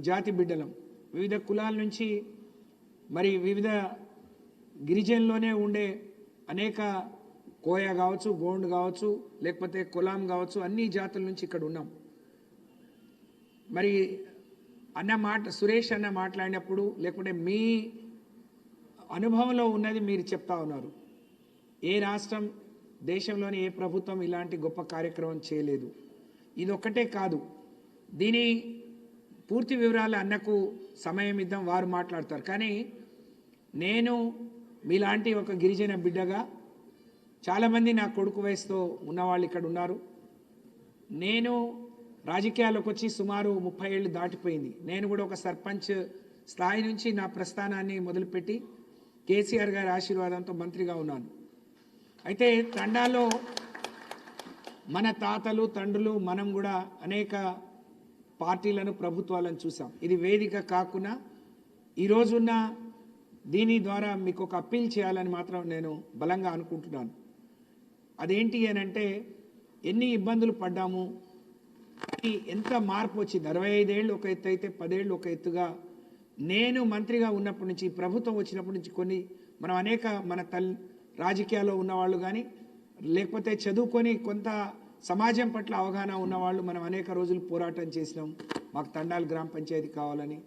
జాతి బిడ్డలం, వివిధ కులాల నుంచి మరి వివిధ గిరిజనలోనే ఉండే అనేక కోయ కావచ్చు, గోండ్ కావచ్చు, లేకపోతే కొలాం కావచ్చు, అన్ని జాతుల నుంచి ఇక్కడ ఉన్నాం. మరి సురేష్ అన్న మాట్లాడినప్పుడు, లేకుంటే మీ అనుభవంలో ఉన్నది మీరు చెప్తా ఉన్నారు. ఏ రాష్ట్రం, దేశంలోని ఏ ప్రభుత్వం ఇలాంటి గొప్ప కార్యక్రమం చేయలేదు. ఇది ఒక్కటే కాదు, దీని పూర్తి వివరాలు అన్నకు సమయం ఇద్దాం, వారు మాట్లాడతారు. కానీ నేను మీలాంటి ఒక గిరిజన బిడ్డగా, చాలామంది నా కొడుకు వయసుతో ఉన్నవాళ్ళు ఇక్కడ ఉన్నారు. నేను రాజకీయాల్లోకి వచ్చి సుమారు 30 ఏళ్ళు దాటిపోయింది. నేను కూడా ఒక సర్పంచ్ స్థాయి నుంచి నా ప్రస్థానాన్ని మొదలుపెట్టి కేసీఆర్ గారి ఆశీర్వాదంతో మంత్రిగా ఉన్నాను. అయితే తండాలో మన తాతలు తండ్రులు మనం కూడా అనేక పార్టీలను, ప్రభుత్వాలను చూసాం. ఇది వేదిక కాకుండా ఈరోజున్న దీని ద్వారా మీకు ఒక అప్పీల్ చేయాలని మాత్రం నేను బలంగా అనుకుంటున్నాను. అదేంటి అని అంటే, ఎన్ని ఇబ్బందులు పడ్డాము, ఎంత మార్పు వచ్చింది. 65 ఏళ్ళు ఒక ఎత్తు అయితే 10 ఏళ్ళు ఒక ఎత్తుగా నేను మంత్రిగా ఉన్నప్పటి నుంచి, ప్రభుత్వం వచ్చినప్పటి నుంచి మనం అనేక మన రాజకీయాల్లో ఉన్నవాళ్ళు కానీ, లేకపోతే చదువుకొని కొంత సమాజం పట్ల అవగాహన ఉన్నవాళ్ళు మనం అనేక రోజులు పోరాటం చేసినాం. మాకు తండాలు గ్రామ పంచాయతీ కావాలని,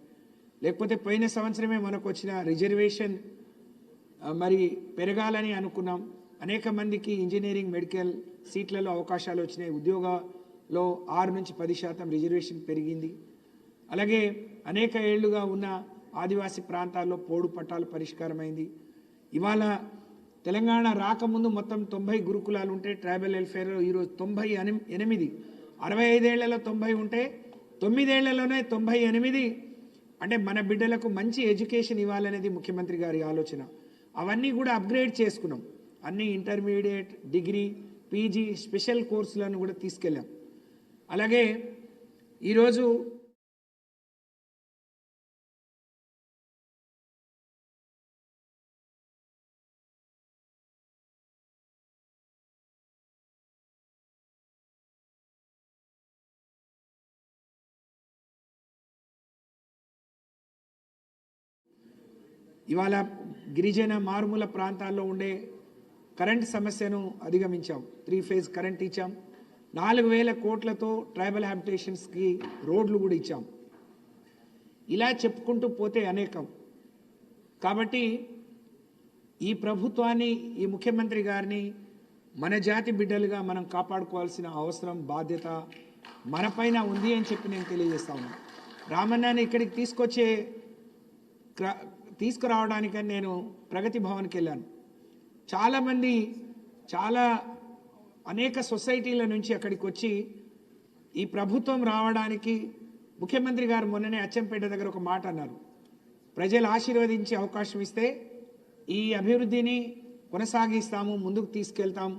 లేకపోతే పోయిన సంవత్సరమే మనకు వచ్చిన రిజర్వేషన్ మరి పెరగాలని అనుకున్నాం. అనేక మందికి ఇంజనీరింగ్, మెడికల్ సీట్లలో అవకాశాలు వచ్చినాయి. ఉద్యోగాల్లో 6 నుంచి 10% రిజర్వేషన్ పెరిగింది. అలాగే అనేక ఏళ్లుగా ఉన్న ఆదివాసీ ప్రాంతాల్లో పోడు పట్టాలు పరిష్కారమైంది. ఇవాళ తెలంగాణ రాకముందు మొత్తం 90 గురుకులాలు ఉంటే ట్రైబల్ వెల్ఫేర్ ఈరోజు 98, 65 ఏళ్లలో 90 ఉంటే 9 ఏళ్లలోనే 98. అంటే మన బిడ్డలకు మంచి ఎడ్యుకేషన్ ఇవ్వాలనేది ముఖ్యమంత్రి గారి ఆలోచన. అవన్నీ కూడా అప్గ్రేడ్ చేసుకున్నాం. అన్ని ఇంటర్మీడియట్, డిగ్రీ, పీజీ, స్పెషల్ కోర్సులను కూడా తీసుకెళ్ళాం. అలాగే ఈరోజు ఇవాళ గిరిజన మారుమూల ప్రాంతాల్లో ఉండే కరెంట్ సమస్యను అధిగమించాం. 3 ఫేజ్ కరెంట్ ఇచ్చాం. 4,000 కోట్లతో ట్రైబల్ హ్యాబిటేషన్స్కి రోడ్లు కూడా ఇచ్చాం. ఇలా చెప్పుకుంటూ పోతే అనేకం. కాబట్టి ఈ ప్రభుత్వాన్ని, ఈ ముఖ్యమంత్రి గారిని మన జాతి బిడ్డలుగా మనం కాపాడుకోవాల్సిన అవసరం, బాధ్యత మనపైన ఉంది అని చెప్పి నేను తెలియజేస్తా ఉన్నాను. రామన్నని ఇక్కడికి తీసుకురావడానికని నేను ప్రగతి భవన్కి వెళ్ళాను. చాలామంది అనేక సొసైటీల నుంచి అక్కడికి వచ్చి ఈ ప్రభుత్వం రావడానికి ముఖ్యమంత్రి గారు మొన్ననే అచ్చంపేట దగ్గర ఒక మాట అన్నారు. ప్రజలు ఆశీర్వదించే అవకాశం ఇస్తే ఈ అభివృద్ధిని కొనసాగిస్తాము, ముందుకు తీసుకెళ్తాం.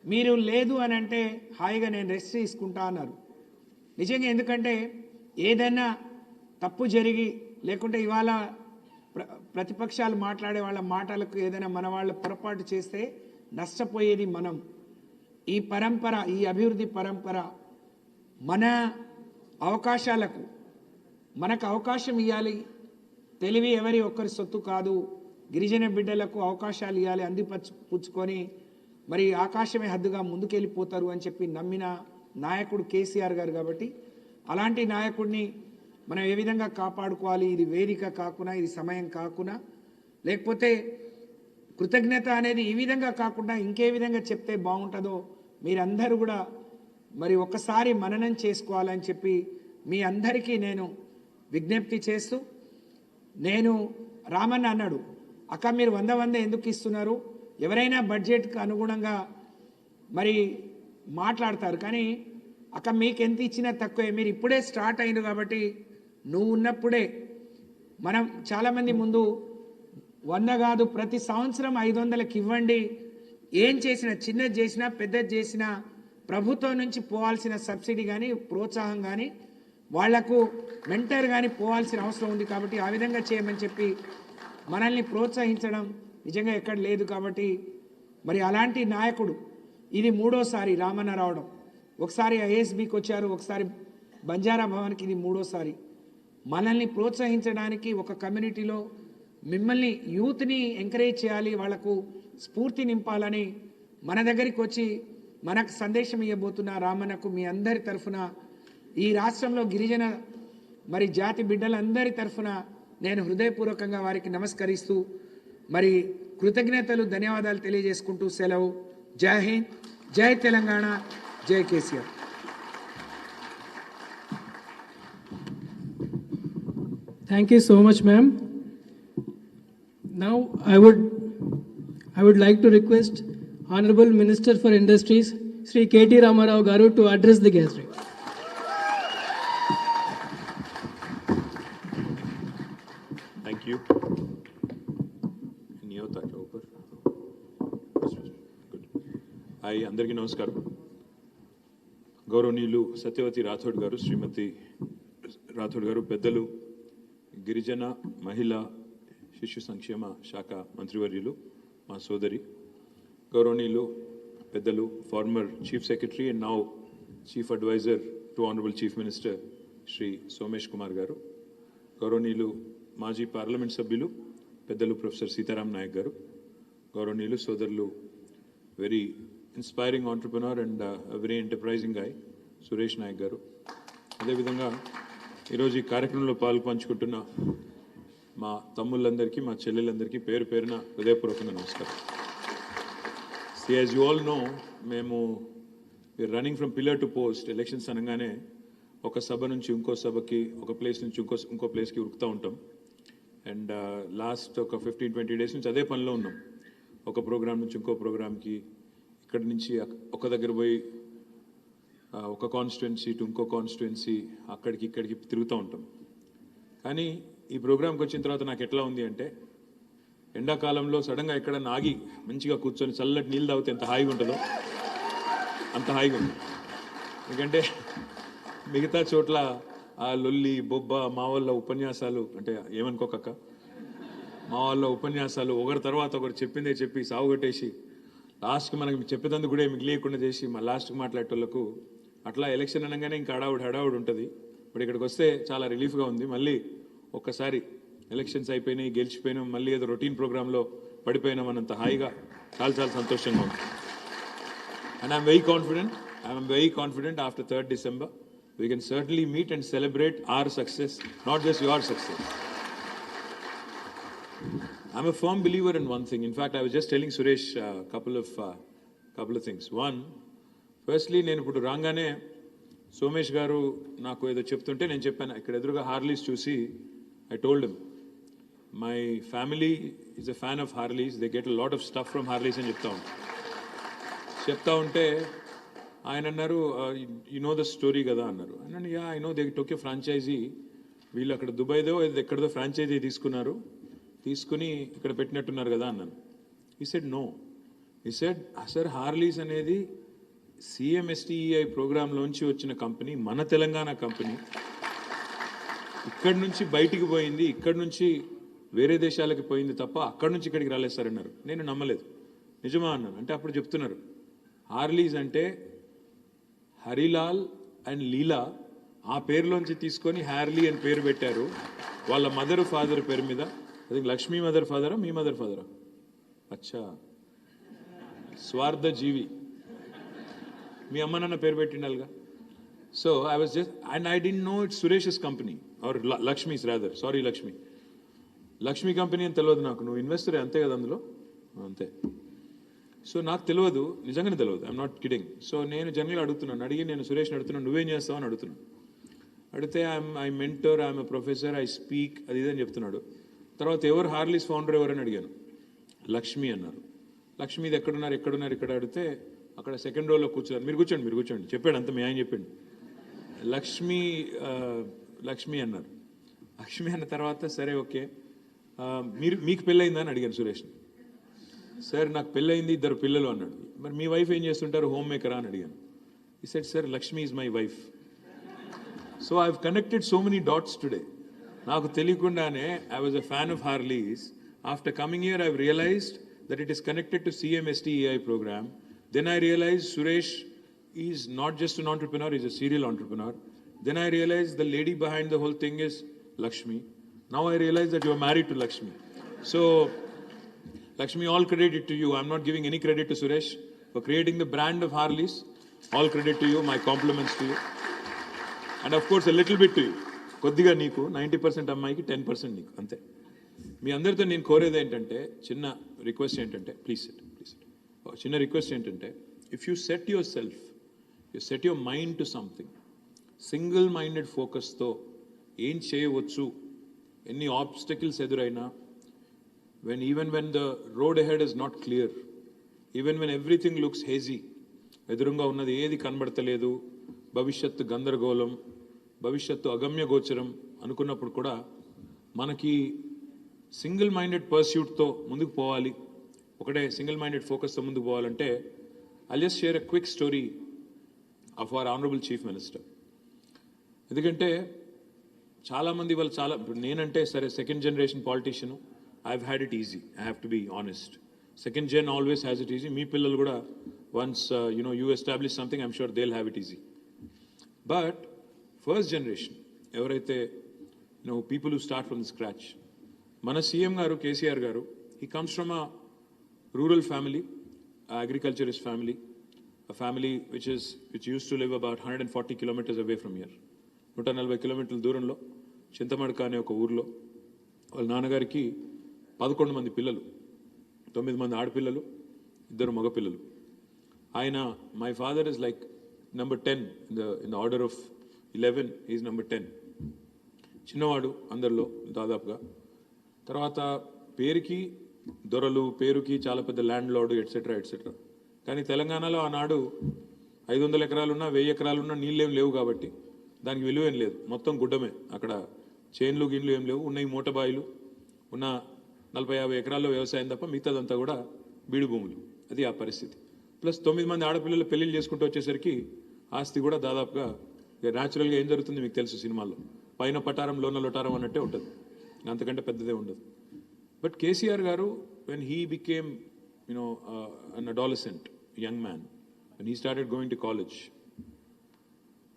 మీరు లేదు అని అంటే హాయిగా నేను రెస్ట్ తీసుకుంటా అన్నారు. నిజంగా, ఎందుకంటే ఏదైనా తప్పు జరిగి, లేకుంటే ఇవాళ ప్రతిపక్షాలు మాట్లాడే వాళ్ళ మాటలకు ఏదైనా మన వాళ్ళ పొరపాటు చేస్తే నష్టపోయేది మనం. ఈ పరంపర, ఈ అభివృద్ధి పరంపర మన అవకాశాలకు మనకు అవకాశం ఇవ్వాలి. తెలివి ఎవరి ఒక్కరి సొత్తు కాదు. గిరిజన బిడ్డలకు అవకాశాలు ఇవ్వాలి, అందిపుచ్చుకొని మరి ఆకాశమే హద్దుగా ముందుకెళ్ళిపోతారు అని చెప్పి నమ్మిన నాయకుడు కేసీఆర్ గారు. కాబట్టి అలాంటి నాయకుడిని మనం ఏ విధంగా కాపాడుకోవాలి, ఇది వేదిక కాకుండా, ఇది సమయం కాకుండా, లేకపోతే కృతజ్ఞత అనేది ఈ విధంగా కాకుండా ఇంకే విధంగా చెప్తే బాగుంటుందో మీరందరూ కూడా మరి ఒక్కసారి మననం చేసుకోవాలని చెప్పి మీ అందరికీ నేను విజ్ఞప్తి చేస్తూ, నేను రామన్న అన్నాడు, అక్క మీరు 100 ఎందుకు ఇస్తున్నారు, ఎవరైనా బడ్జెట్కి అనుగుణంగా మరి మాట్లాడతారు, కానీ అక్క మీకు ఎంత ఇచ్చినా తక్కువే, మీరు ఇప్పుడే స్టార్ట్ అయింది కాబట్టి నువ్వు ఉన్నప్పుడే మనం చాలామంది ముందు 100 కాదు ప్రతి సంవత్సరం 500కి ఇవ్వండి, ఏం చేసినా చిన్నది చేసినా పెద్దది చేసినా ప్రభుత్వం నుంచి పోవాల్సిన సబ్సిడీ కానీ ప్రోత్సాహం కానీ వాళ్లకు మెంటర్ కానీ పోవాల్సిన అవసరం ఉంది. కాబట్టి ఆ విధంగా చేయమని చెప్పి మనల్ని ప్రోత్సహించడం నిజంగా ఎక్కడ లేదు. కాబట్టి మరి అలాంటి నాయకుడు ఇది మూడోసారి రామన్న రావడం. ఒకసారి ఐఎస్బికి వచ్చారు, ఒకసారి బంజారా భవన్కి, ఇది మూడోసారి. మనల్ని ప్రోత్సహించడానికి ఒక కమ్యూనిటీలో మిమ్మల్ని యూత్ని ఎంకరేజ్ చేయాలి, వాళ్లకు స్ఫూర్తి నింపాలని మన దగ్గరికి వచ్చి మనకు సందేశం ఇవ్వబోతున్న రామన్నకు మీ అందరి తరఫున, ఈ రాష్ట్రంలో గిరిజన మరి జాతి బిడ్డలందరి తరఫున నేను హృదయపూర్వకంగా వారికి నమస్కరిస్తూ మరి కృతజ్ఞతలు ధన్యవాదాలు తెలియజేసుకుంటూ సెలవు. జై హింద్, జై తెలంగాణ, జై KCR. Thank you so much, ma'am. Now I would like to request Honorable Minister for Industries, Sri KT Ramarao Garu, to address the gathering. Thank you. అందరికీ నమస్కారం. గౌరవనీయులు సత్యవతి రాథోడ్ గారు, శ్రీమతి రాథోడ్ గారు, పెద్దలు, గిరిజన మహిళా శిశు సంక్షేమ శాఖ మంత్రివర్యులు, మా సోదరి, గౌరవనీయులు పెద్దలు, former chief secretary and now chief advisor to honourable chief minister Shri Somesh Kumar garu, గౌరవనీయులు మాజీ పార్లమెంట్ సభ్యులు పెద్దలు ప్రొఫెసర్ సీతారాం నాయక్ గారు, గౌరవనీయులు సోదరులు very inspiring entrepreneur and very enterprising guy Suresh Naik garu, అదేవిధంగా ఈరోజు ఈ కార్యక్రమంలో పంచుకుంటున్న మా తమ్ముళ్ళందరికీ, మా చెల్లెలందరికీ పేరు పేరున హృదయపూర్వకంగా నమస్కారం. యాజ్ యూ ఆల్ నో, మేము running from pillar to post. Elections అనగానే ఒక సభ నుంచి ఇంకో సభకి, ఒక ప్లేస్ నుంచి ఇంకో ప్లేస్కి ఉరుకుతూ ఉంటాం. అండ్ లాస్ట్ ఒక 15-20 డేస్ నుంచి అదే పనిలో ఉన్నాం. ఒక ప్రోగ్రామ్ నుంచి ఇంకో ప్రోగ్రామ్కి, ఇక్కడి నుంచి ఒక దగ్గర పోయి ఒక కాన్స్టిట్యున్సీ టు ఇంకో కాన్స్టిట్యున్సీ, అక్కడికి ఇక్కడికి తిరుగుతూ ఉంటాం. కానీ ఈ ప్రోగ్రామ్కి వచ్చిన తర్వాత నాకు ఎట్లా ఉంది అంటే, ఎండాకాలంలో సడన్గా ఎక్కడ నాగి మంచిగా కూర్చొని చల్లటి నీళ్ళు తాగితే ఎంత హాయిగా ఉంటుందో అంత హాయిగా ఉంది. ఎందుకంటే మిగతా చోట్ల ఆ లొల్లి బొబ్బ, మా వాళ్ళ ఉపన్యాసాలు, అంటే ఏమనుకోకక్క, మా వాళ్ళ ఉపన్యాసాలు ఒకరి తర్వాత ఒకరు చెప్పిందే చెప్పి సాగుగొట్టేసి లాస్ట్కి మనకి చెప్పేదందుకు కూడా మిగిలియకుండా చేసి మా లాస్ట్కి మాట్లాడేటోళ్ళకు అట్లా ఎలక్షన్ అనగానే ఇంకా హడావుడి ఉంటుంది. బట్ ఇక్కడికి వస్తే చాలా రిలీఫ్గా ఉంది. మళ్ళీ ఒక్కసారి ఎలక్షన్స్ అయిపోయినాయి, గెలిచిపోయినాం, మళ్ళీ ఏదో రొటీన్ ప్రోగ్రాంలో పడిపోయినాం అన్నంత హాయిగా చాలా సంతోషంగా ఉంది. And I'm very confident after 3rd December we can certainly meet and celebrate our success, not just your success. I'm a firm believer in one thing. In fact, I was just telling Suresh a couple of things. One, firstly, నేను ఇప్పుడు రాగానే సోమేష్ గారు నాకు ఏదో చెప్తుంటే నేను చెప్పాను, ఇక్కడ ఎదురుగా హార్లీస్ చూసి I told him, my family is a fan of Harleys. They get a lot of stuff from Harleys అని చెప్తా ఉంటే ఆయన అన్నారు, యు నో ద స్టోరీ కదా అన్నారు. అన్నాను, yeah I know, they took a franchise. వీళ్ళు అక్కడ దుబాయ్దో ఎక్కడదో ఫ్రాంచైజీ తీసుకుని ఇక్కడ పెట్టినట్టున్నారు కదా అన్నాను. ఈ సెడ్ నో. ఈ సెడ్ సార్, హార్లీస్ అనేది CMSTEI ప్రోగ్రాంలోంచి వచ్చిన కంపెనీ, మన తెలంగాణ కంపెనీ. ఇక్కడి నుంచి బయటికి పోయింది, ఇక్కడి నుంచి వేరే దేశాలకి పోయింది తప్ప అక్కడి నుంచి ఇక్కడికి రాలేదు సార్ అన్నారు. నేను నమ్మలేదు. నిజమా అన్నాను. అంటే అప్పుడు చెప్తున్నారు, హార్లీస్ అంటే హరిలాల్ అండ్ లీలా ఆ పేరులోంచి తీసుకొని హ్యార్లీ అని పేరు పెట్టారు వాళ్ళ మదర్ ఫాదర్ పేరు మీద. అది లక్ష్మీ మదర్ ఫాదరా, మీ మదర్ ఫాదరా? అచ్చా, స్వార్థ జీవి, మీ అమ్మ నాన్న పేరు పెట్టిండాలిగా. So I was just, and I didn't know it's Suresh's company or Lakshmi's rather, sorry Lakshmi company అని తెలియదు నాకు. నువ్వు ఇన్వెస్టరే అంతే కదా అందులో? అంతే. సో నాకు తెలియదు, నిజంగానే తెలియదు, ఐఎమ్ నాట్ కిడింగ్. సో నేను జనరల్గా అడిగి నేను సురేష్ని అడుగుతున్నాను, నువ్వేం చేస్తావు అని అడుగుతున్నాను. అడిగితే I mentor, I'm a professor, I speak, అది ఇదని చెప్తున్నాడు. తర్వాత ఎవరు హార్లీస్ ఫౌండర్ ఎవరని అడిగాను. లక్ష్మి అన్నారు. లక్ష్మీది ఎక్కడున్నారు ఇక్కడ అడిగితే అక్కడ సెకండ్ రోలో కూర్చున్నారు. మీరు కూర్చోండి చెప్పాడు, అంత మీ ఆయన చెప్పండి. లక్ష్మి అన్నారు. లక్ష్మి అన్న తర్వాత సరే ఓకే మీకు పెళ్ళయిందా అని అడిగాను సురేష్ని. సార్ నాకు పెళ్ళయింది, 2 పిల్లలు అన్నాడు. మరి మీ వైఫ్ ఏం చేస్తుంటారు, హోమ్ మేకరా అని అడిగాను. ఈ set sir Lakshmi is my wife. So I have connected so many dots today. నాకు తెలియకుండానే I was a fan of Harleys. After coming here I realized that it is connected to CMSTEI program. Then I realized Suresh is not just an entrepreneur, he's a serial entrepreneur. Then I realized the lady behind the whole thing is Lakshmi. Now I realize that you are married to Lakshmi. So, Lakshmi, all credit to you. I'm not giving any credit to Suresh for creating the brand of Harleys. All credit to you. My compliments to you. And of course, a little bit to you. కొద్దిగా నీకు 90% అమ్మాయికి 10% నీకు, అంతే. మీ అందరితో నేను కోరేది ఏంటంటే, చిన్న రిక్వెస్ట్ ఏంటంటే, ప్లీజ్ చిన్న రిక్వెస్ట్ ఏంటంటే, if you set yourself, you set your mind to something, single minded ఫోకస్తో ఏం చేయవచ్చు, ఎన్ని ఆబ్స్టకిల్స్ ఎదురైనా, even when the road ahead is not clear, even when everything looks hazy, ఎదురుగా ఉన్నది ఏది కనబడతలేదు, భవిష్యత్తు గందరగోళం, భవిష్యత్తు అగమ్య గోచరం అనుకున్నప్పుడు కూడా మనకి సింగిల్ మైండెడ్ పర్స్యూట్తో ముందుకు పోవాలి, ఒకటే సింగిల్ మైండెడ్ ఫోకస్తో ముందుకు పోవాలంటే, I'll just share a quick story of our honourable chief minister. ఎందుకంటే చాలామంది వాళ్ళు ఇప్పుడు నేనంటే సరే second generation politician, I have had it easy, I have to be honest. Second gen always has it easy. మీ పిల్లలు కూడా once you establish something, I'm sure they will have it easy. But first generation ఎవరైతే people who start from the scratch, మన CM గారు KCR గారు, he comes from a rural family, agriculturist family, a family which used to live about 140 kilometers away from here. 140 కిలోమీటర్ల దూరంలో చింతమడక అనే ఒక ఊర్లో వాళ్ళ నాన్నగారికి 11 మంది పిల్లలు, 9 మంది ఆడపిల్లలు, 2 మగపిల్లలు. ఆయన, my father is like number 10 in the order of 11, is number 10, చిన్నవాడు అందరిలో దాదాపుగా. తర్వాత పేరుకి దొరలు, పేరుకి చాలా పెద్ద ల్యాండ్ లార్డు, ఎట్సెట్రా ఎట్సెట్రా. కానీ తెలంగాణలో ఆనాడు 500 ఎకరాలున్నా 1000 ఎకరాలున్నా నీళ్ళేం లేవు కాబట్టి దానికి విలువేం లేదు, మొత్తం గుడ్డమే. అక్కడ చేన్లు గిన్లు ఏం లేవు, ఉన్నాయి మూటబాయిలు, ఉన్న 40-50 ఎకరాల్లో వ్యవసాయం తప్ప మిగతాదంతా కూడా బీడు భూములు. అది ఆ పరిస్థితి. ప్లస్ 9 మంది ఆడపిల్లలు పెళ్లిళ్ళు చేసుకుంటూ వచ్చేసరికి ఆస్తి కూడా దాదాపుగా న్యాచురల్గా ఏం జరుగుతుంది మీకు తెలుసు, సినిమాల్లో పైన పటారం లోన లొటారం అన్నట్టే ఉంటుంది, అంతకంటే పెద్దదే ఉండదు. బట్ కేసీఆర్ గారు, when he became an adolescent, young man, when he started going to college,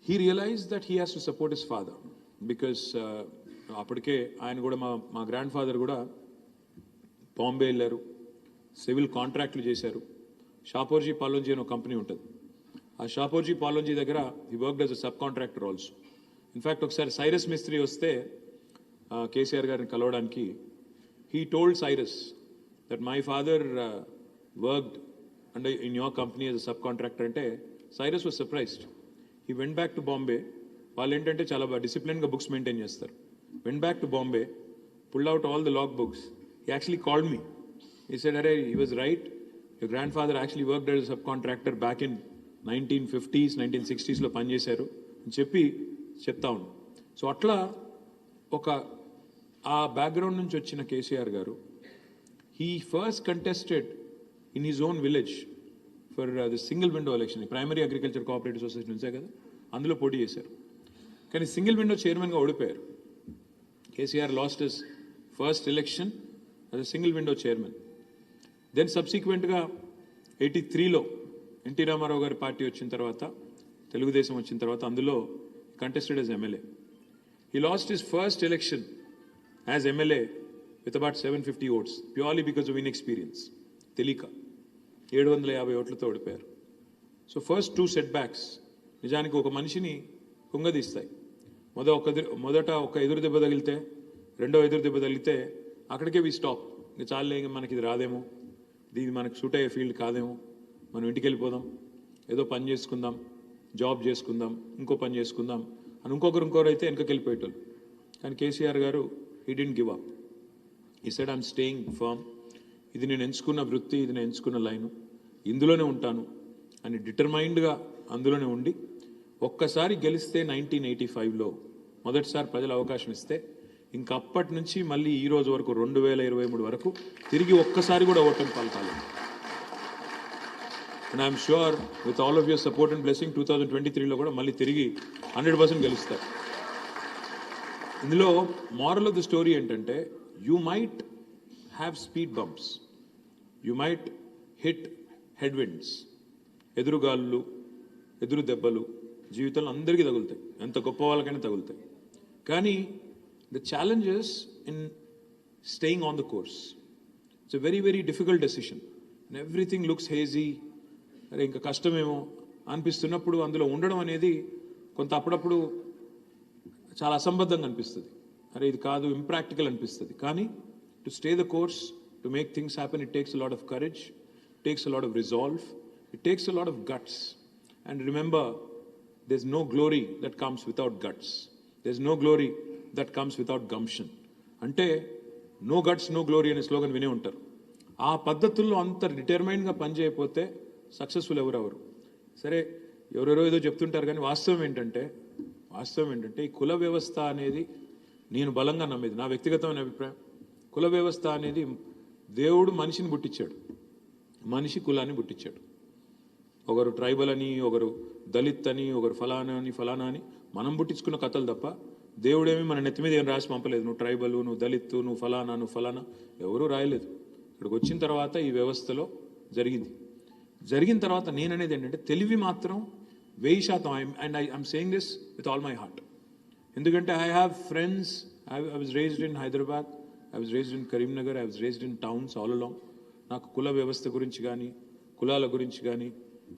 he realized that he has to support his father because అప్పటికే ఆయన కూడా మా గ్రాండ్ ఫాదర్ కూడా బాంబే వెళ్ళారు, సివిల్ కాంట్రాక్ట్లు చేశారు. షాపోర్జీ పాలోంజీ అనే ఒక కంపెనీ ఉంటుంది, ఆ షాపోర్జీ పాలోంజీ దగ్గర he worked as a sub contractor also. In fact ఒకసారి సైరస్ మిస్త్రీ వస్తే కేసీఆర్ గారిని కలవడానికి, he told Cyrus that my father worked in your company as a subcontractor. Ante Cyrus was surprised. He went back to Bombay. వాళ్ళు ఏంటంటే చాలా డిసిప్లిన్గా books maintain చేస్తారు. Went back to Bombay, pulled out all the log books. He actually called me. He said, "Arey, he was right. Your grandfather actually worked as a subcontractor back in 1950s, 1960s లో పనిచేశారు" అని చెప్తా ఉన్నాను. So అట్లా ఒక ఆ background నుంచి వచ్చిన కేసీఆర్ గారు, he first contested in his own village for the single window election, primary agriculture cooperative society నుంచే కదా, అందులో పోటీ చేశారు. కానీ సింగిల్ విండో చైర్మన్గా ఓడిపోయారు. KCR lost his first election as a single window chairman. Then సబ్సిక్వెంట్గా 83లో ఎన్టీ రామారావు గారి పార్టీ వచ్చిన తర్వాత, తెలుగుదేశం వచ్చిన తర్వాత, అందులో contested as MLA. He lost his first election as MLA with about 750 votes, purely because of inexperience. తెలియక 750 ఓట్లతో ఓడిపోయారు. సో ఫస్ట్ 2 setbacks నిజానికి ఒక మనిషిని కుంగదీస్తాయి. మొదట ఒక ఎదురు దెబ్బ తగిలితే, రెండో ఎదురు దెబ్బ తగిలితే అక్కడికే వి స్టాప్. ఇంకా చాలే, మనకి ఇది రాదేమో, ఇది మనకు సూట్ అయ్యే ఫీల్డ్ కాదేమో, మనం ఇంటికి వెళ్ళిపోదాం, ఏదో పని చేసుకుందాం, జాబ్ చేసుకుందాం, ఇంకో పని చేసుకుందాం అని ఇంకొకరు అయితే వెనకకి వెళ్ళిపోయేటోళ్ళు. కానీ కేసీఆర్ గారు, he didn't give up. He said, I'm staying firm. ఇది నేను ఎంచుకున్న వృత్తి, ఇది నేను ఎంచుకున్న లైను, ఇందులోనే ఉంటాను అని డిటర్మైన్డ్గా అందులోనే ఉండి, ఒక్కసారి గెలిస్తే 1985లో మొదటిసారి ప్రజలు అవకాశం ఇస్తే ఇంకా అప్పటి నుంచి మళ్ళీ ఈ రోజు వరకు 2023 వరకు తిరిగి ఒక్కసారి కూడా ఓటమి పాల్కాలి. And I'm sure with all of your support and blessing 2023లో కూడా మళ్ళీ తిరిగి 100% గెలుస్తారు. ఇందులో మారల్ ఆఫ్ ద స్టోరీ ఏంటంటే, you might have speed bumps, you might hit headwinds, ఎదురుగాళ్ళు, ఎదురు దెబ్బలు జీవితంలో అందరికీ తగులుతాయి, ఎంత గొప్ప వాళ్ళకైనా తగులుతాయి. కానీ the challenges in staying on the course, it's a very very difficult decision and everything looks hazy. అరే ఇంకా కష్టమేమో అనిపిస్తున్నప్పుడు అందులో ఉండడం అనేది కొంత అప్పుడప్పుడు చాలా అసంబద్ధంగా అనిపిస్తుంది. అరే ఇది కాదు, ఇంప్రాక్టికల్ అనిపిస్తుంది. కానీ to stay the course, to make things happen, it takes a lot of courage, it takes a lot of resolve, it takes a lot of guts. And remember, there's no glory that comes without guts, there's no glory that comes without gumption. అంటే no guts no glory అనే slogan వినే ఉంటారు. ఆ పద్ధతుల్లో అంత డిటర్మైన్డ్గా పనిచేయకపోతే successful ఎవరెవరు. సరే ఎవరెవరో ఏదో చెప్తుంటారు, కానీ వాస్తవం ఏంటంటే ఈ కుల వ్యవస్థ అనేది నేను బలంగా నమ్మేది, నా వ్యక్తిగతమైన అభిప్రాయం. కుల వ్యవస్థ అనేది దేవుడు మనిషిని పుట్టించాడు, మనిషి కులాన్ని పుట్టించాడు. ఒకరు ట్రైబల్ అని, ఒకరు దళిత్ అని, ఒకరు ఫలానా అని మనం పుట్టించుకున్న కథలు తప్ప దేవుడేమి మన నెత్తి మీద ఏం రాసి పంపలేదు. నువ్వు ట్రైబల్, నువ్వు దళిత్, నువ్వు ఫలానా ఎవరూ రాయలేదు. ఇక్కడికి వచ్చిన తర్వాత ఈ వ్యవస్థలో జరిగిన తర్వాత నేననేది ఏంటంటే, తెలివి మాత్రం 1000%. And I'm saying this with all my heart. ఎందుకంటే I have friends, I was raised in Hyderabad, I was raised in Karimnagar, I was raised in towns all along. నాకు కుల వ్యవస్థ గురించి కానీ, కులాల గురించి కానీ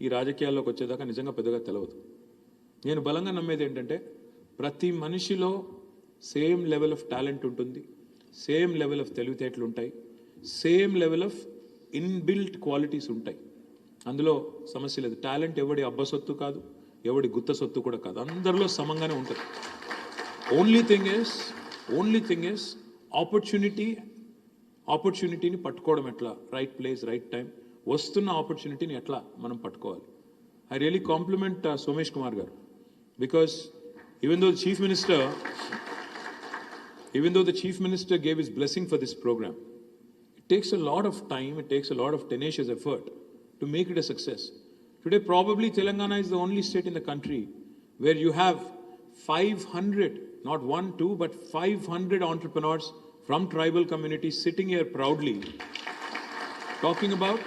ఈ రాజకీయాల్లోకి వచ్చేదాకా నిజంగా పెద్దగా తెలియదు. నేను బలంగా నమ్మేది ఏంటంటే, ప్రతి మనిషిలో సేమ్ లెవెల్ ఆఫ్ టాలెంట్ ఉంటుంది, సేమ్ లెవెల్ ఆఫ్ తెలివితేటలు ఉంటాయి, same level of inbuilt qualities ఉంటాయి. అందులో సమస్య లేదు. టాలెంట్ ఎవడి అబ్బ సొత్తు కాదు, ఎవడి గుత్త సొత్తు కూడా కాదు, అందరిలో సమంగానే ఉంటుంది. ఓన్లీ థింగ్ ఇస్ ఆపర్చునిటీని పట్టుకోవడం ఎట్లా, రైట్ ప్లేస్ రైట్ టైం, వస్తున్న ఆపర్చునిటీని ఎట్లా మనం పట్టుకోవాలి. I really compliment Somesh Kumar garu, because even though the chief minister gave his blessing for this program, it takes a lot of time, it takes a lot of tenacious effort to make it a success. Today probably Telangana is the only state in the country where you have 500, not 1, 2, but 500 entrepreneurs from tribal communities sitting here proudly talking about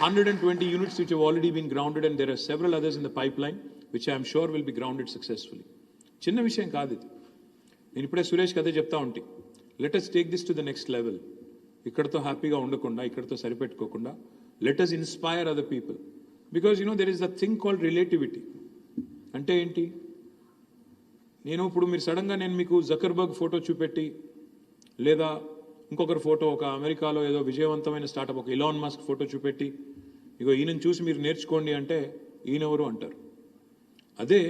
120 units which have already been grounded, and there are several others in the pipeline which I am sure will be grounded successfully. చిన్న విషయం కాదు ఇది. నేను ఇప్పుడే సురేష్ కదే చెప్తా ఉంటే, let us take this to the next level. ఇక్కడతో హ్యాపీగా ఉండకుండా, ఇక్కడతో సరిపెట్టుకోకుండా, let us inspire other people, because there is a thing called relativity. అంటే ఏంటి, ఇప్పుడు మీరు సడన్గా నేను మీకు జకర్బర్గ్ ఫోటో చూపెట్టి, లేదా ఇంకొకరి ఫోటో, ఒక అమెరికాలో ఏదో విజయవంతమైన స్టార్టప్ ఒక ఇలాన్ మస్క్ ఫోటో చూపెట్టి, ఇగో ఈయనను చూసి మీరు నేర్చుకోండి అంటే ఈయనెవరు అంటారు. అదే